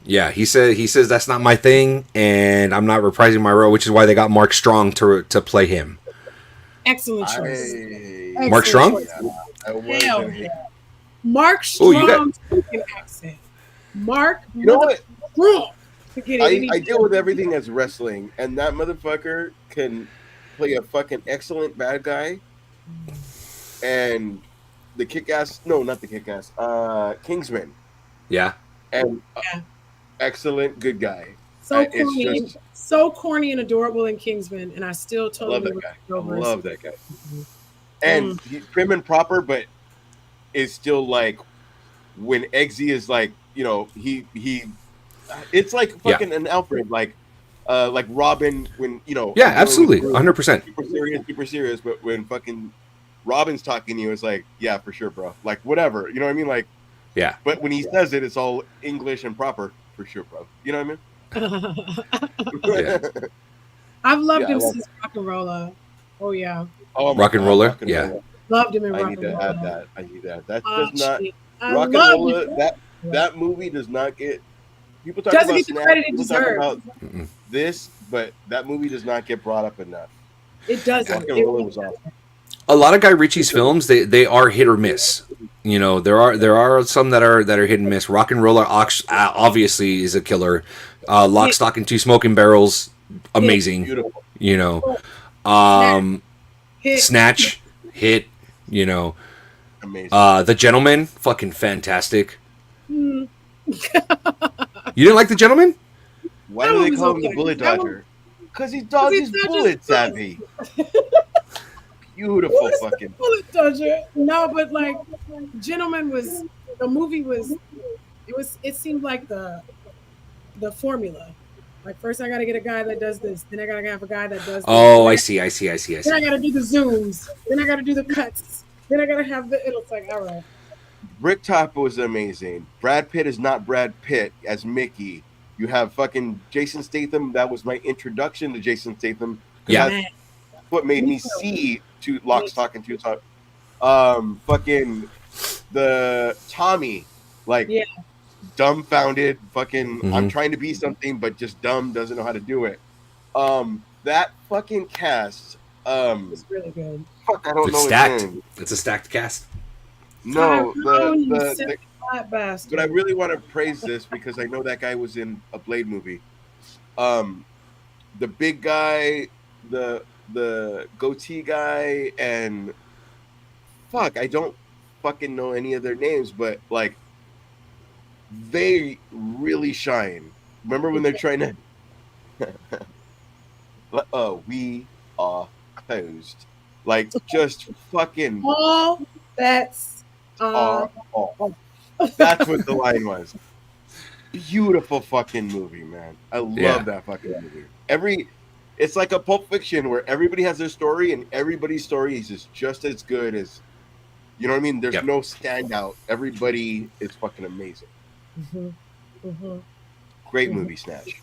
Yeah, he says that's not my thing, and I'm not reprising my role, which is why they got Mark Strong to play him. Excellent choice. Mark Strong? Hell yeah. Mark Strong's accent. Mark. You know what? Strong. I deal with everything that's wrestling, and that motherfucker can play a fucking excellent bad guy, and the kick-ass. No, not the kick-ass. Kingsman. Yeah. And excellent good guy. So corny, so corny and adorable in Kingsman, and I still totally love that guy. And he's prim and proper, but is still like when Eggsy is like, you know, he it's like fucking an Alfred, like Robin when, you know. Yeah, absolutely, 100%. Super serious, but when fucking Robin's talking to you, it's like, yeah, for sure, bro. Like whatever, you know what I mean? Like, yeah. But when he says it, it's all English and proper, for sure, bro. You know what I mean? I've loved him since Rock and Roller. Oh yeah. Oh, Rock and Roller, yeah. Loved him in Rock and Roller. I need to add that. I need that. That does not. Rock and Roller. That movie does not get. People talk doesn't about get the credit it deserves. This, but that movie does not get brought up enough. It doesn't. Rock and Roller was awesome. A lot of Guy Ritchie's films, they are hit or miss. You know, there are some that are hit and miss. Rock and Roller obviously is a killer. Lock, Stock, and Two Smoking Barrels, amazing. Beautiful. You know, Snatch, hit. You know, amazing. The Gentleman, fucking fantastic. You didn't like The Gentleman? Why do they call him the Bullet Dodger? Because he dodges bullets, Abby. Beautiful fucking Bullet Dodger. No, but like Gentleman was the movie was it seemed like the formula. Like first I gotta get a guy that does this, then I gotta have a guy that does this. Oh, I see. Then I gotta do the zooms, then I gotta do the cuts, then I gotta have it's like, all right. Bricktop was amazing. Brad Pitt is not Brad Pitt as Mickey. You have fucking Jason Statham. That was my introduction to Jason Statham. Yeah. That's what made me see Lock, Stock, and Two Smoking. Fucking the Tommy, like dumbfounded. Fucking, I'm trying to be something, but just dumb, doesn't know how to do it. That fucking cast. It's really good. Fuck, I don't know. Stacked. It's a stacked cast. No, That bastard. but I really want to praise this because I know that guy was in a Blade movie. The big guy, the goatee guy, and fuck, I don't fucking know any of their names, but like they really shine. Remember when they're trying to we are closed. Like just fucking All that's are off. That's what the line was. Beautiful fucking movie, man. I love that fucking movie. It's like a Pulp Fiction where everybody has their story and everybody's story is just as good as, you know what I mean? There's no standout. Everybody is fucking amazing. Great movie, Snatch.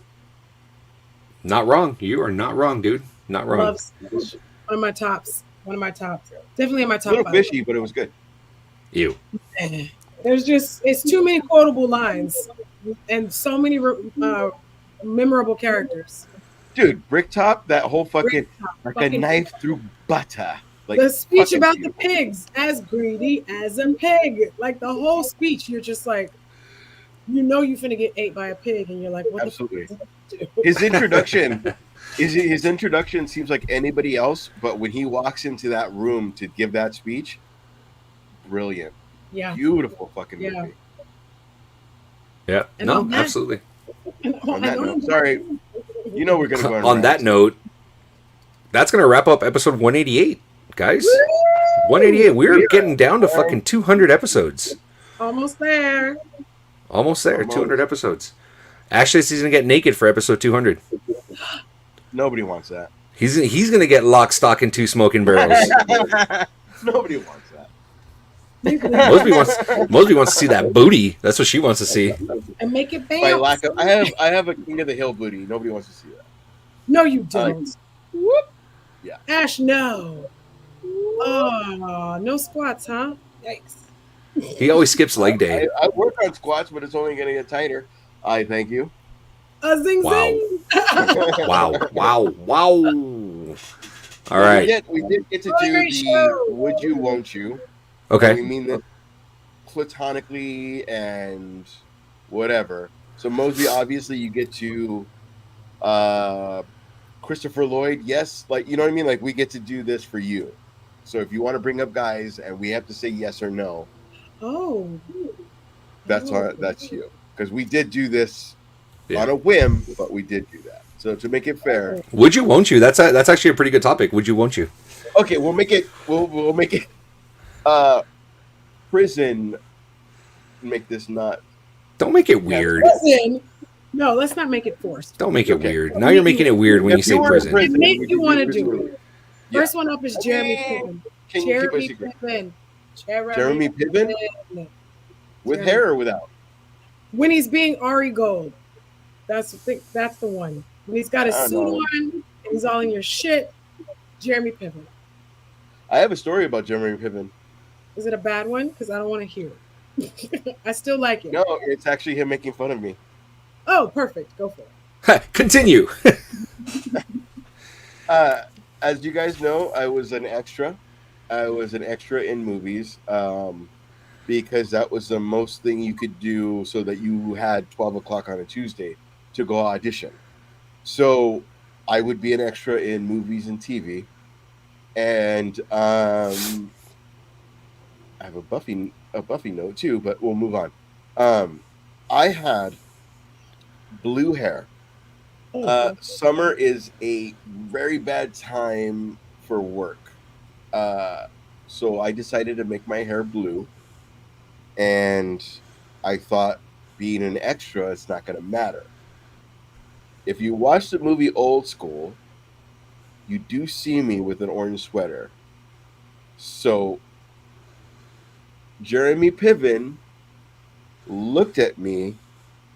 Not wrong. You are not wrong, dude. Not wrong. Love Snatch. One of my tops. Definitely in my top. A little fishy, but it was good. You. It's too many quotable lines and so many memorable characters. Dude, Bricktop, that whole fucking a knife through butter. Like the speech about the pigs, as greedy as a pig. Like the whole speech, you're just like, you know, you're finna get ate by a pig, and you're like, what absolutely. The fuck does that do? His introduction seems like anybody else, but when he walks into that room to give that speech, brilliant. Yeah. Beautiful fucking movie. Yeah. And no, absolutely. On that note, sorry. You know we're going to go on that note, that's going to wrap up episode 188, guys. Woo! 188. We're getting down to fucking 200 episodes. Almost there. 200 episodes. Ashley's going to get naked for episode 200. Nobody wants that. He's going to get lock, stock, and two smoking barrels. Nobody wants that. Mosby wants to see that booty. That's what she wants to see. And make it bounce. I have a King of the Hill booty. Nobody wants to see that. No, you don't. Whoop. Yeah. Ash, no. Oh, no squats, huh? Yikes. He always skips leg day. I work on squats, but it's only going to get tighter. I thank you. Zing, zing. Wow. All right. We did get to do the would you, won't you. Okay. We mean that platonically and whatever. So Mosby, obviously you get to Christopher Lloyd. Yes. Like, you know what I mean? Like we get to do this for you. So if you want to bring up guys and we have to say yes or no. Oh. That's you. Because we did do this on a whim, but we did do that. So to make it fair. Would you, won't you? That's actually a pretty good topic. Would you, won't you? Okay, we'll make it prison. Make this not. Don't make it weird. Prison. No, let's not make it forced. Don't make it weird. Now you're making it weird when you say prison. It makes you want to do it. First one up is Jeremy Piven. Jeremy Piven? With hair or without? When he's being Ari Gold. That's the one. When he's got his suit on and he's all in your shit. Jeremy Piven. I have a story about Jeremy Piven. Is it a bad one? Because I don't want to hear it. I still like it. No, it's actually him making fun of me. Oh, perfect. Go for it. Continue. As you guys know, I was an extra. I was an extra in movies because that was the most thing you could do so that you had 12 o'clock on a Tuesday to go audition. So I would be an extra in movies and TV. And I have a Buffy note too, but we'll move on. I had blue hair. Summer is a very bad time for work. So I decided to make my hair blue. And I thought being an extra, it's not going to matter. If you watch the movie Old School, you do see me with an orange sweater. So Jeremy Piven looked at me,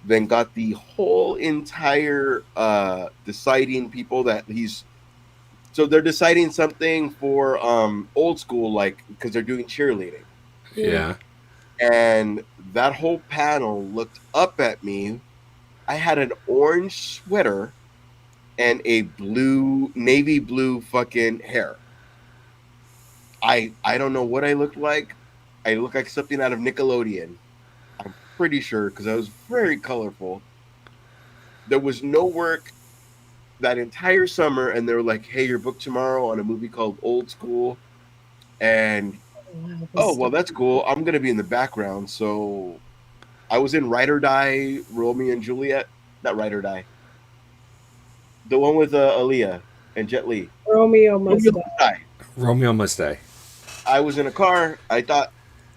then got the whole entire deciding people that so they're deciding something for Old School, like because they're doing cheerleading. Yeah. And that whole panel looked up at me. I had an orange sweater and a navy blue fucking hair. I don't know what I looked like. I look like something out of Nickelodeon. I'm pretty sure because I was very colorful. There was no work that entire summer, and they were like, "Hey, you're booked tomorrow on a movie called Old School," and Wow, oh well, that's cool. I'm gonna be in the background, so I was in Ride or Die, Romeo and Juliet. Not Ride or Die, the one with Aaliyah and Jet Li. Romeo must Romeo die. Die. Romeo must die. I was in a car. I thought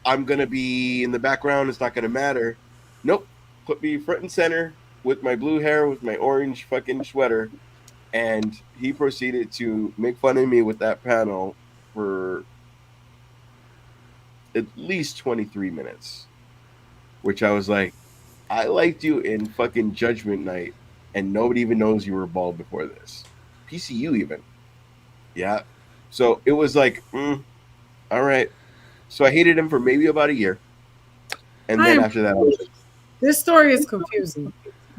I'm gonna be in the background. It's not gonna matter. Nope. Put me front and center with my blue hair, with my orange fucking sweater, and he proceeded to make fun of me with that panel for at least 23 minutes, which I was like, I liked you in fucking Judgment Night, and nobody even knows you were bald before this. PCU even. Yeah. So it was like, all right. So I hated him for maybe about a year. And then after that, I was like, this story is confusing.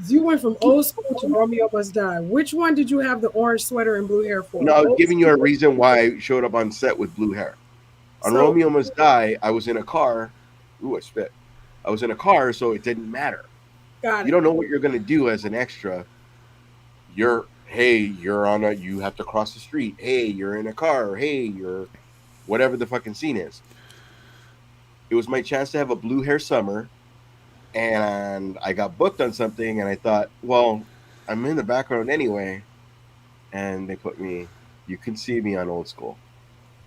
You went from Old School to Romeo Must Die. Which one did you have the orange sweater and blue hair for? no, I was giving you a reason why I showed up on set with blue hair. On Romeo Must Die, I was in a car. Ooh, I spit. I was in a car, so it didn't matter. Got it. You don't know what you're going to do as an extra. You have to cross the street. Hey, you're in a car. Hey, you're whatever the fucking scene is. It was my chance to have a blue hair summer, and I got booked on something, and I thought, well, I'm in the background anyway, and they put me, you can see me on Old School.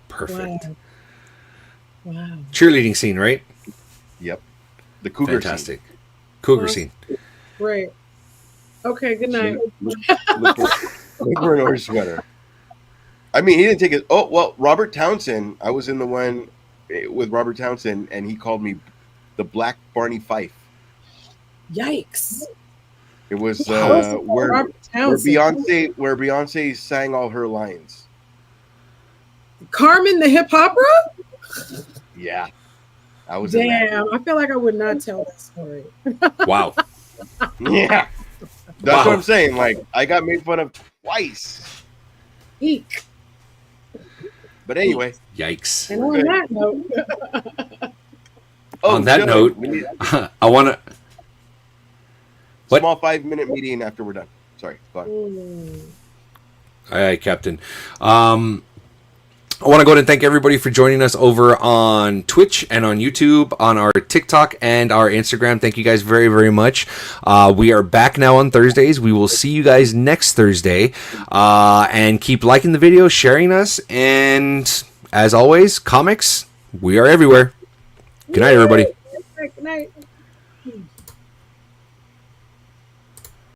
Perfect. Wow. Cheerleading scene, right? Yep. The cougar Fantastic. scene. Cougar scene. Great. Okay, good night. Look for an orange sweater. I mean, he didn't take it. Oh, well, Robert Townsend. I was in the one with Robert Townsend, and he called me the Black Barney Fife. Yikes! It was where Beyonce sang all her lines. Carmen the Hip Hopera? Yeah, I was. Damn, I feel like I would not tell that story. Wow. Yeah, that's what I'm saying. Like, I got made fun of twice. Eek. But anyway. Yikes. And on that note. On that note, I want to. Small 5-minute meeting after we're done. Sorry, go on. All right, Captain. I want to go ahead and thank everybody for joining us over on Twitch and on YouTube, on our TikTok and our Instagram. Thank you guys very, very much. We are back now on Thursdays. We will see you guys next Thursday. And keep liking the video, sharing us, and as always, Comix, we are everywhere. Good night, everybody. Good night.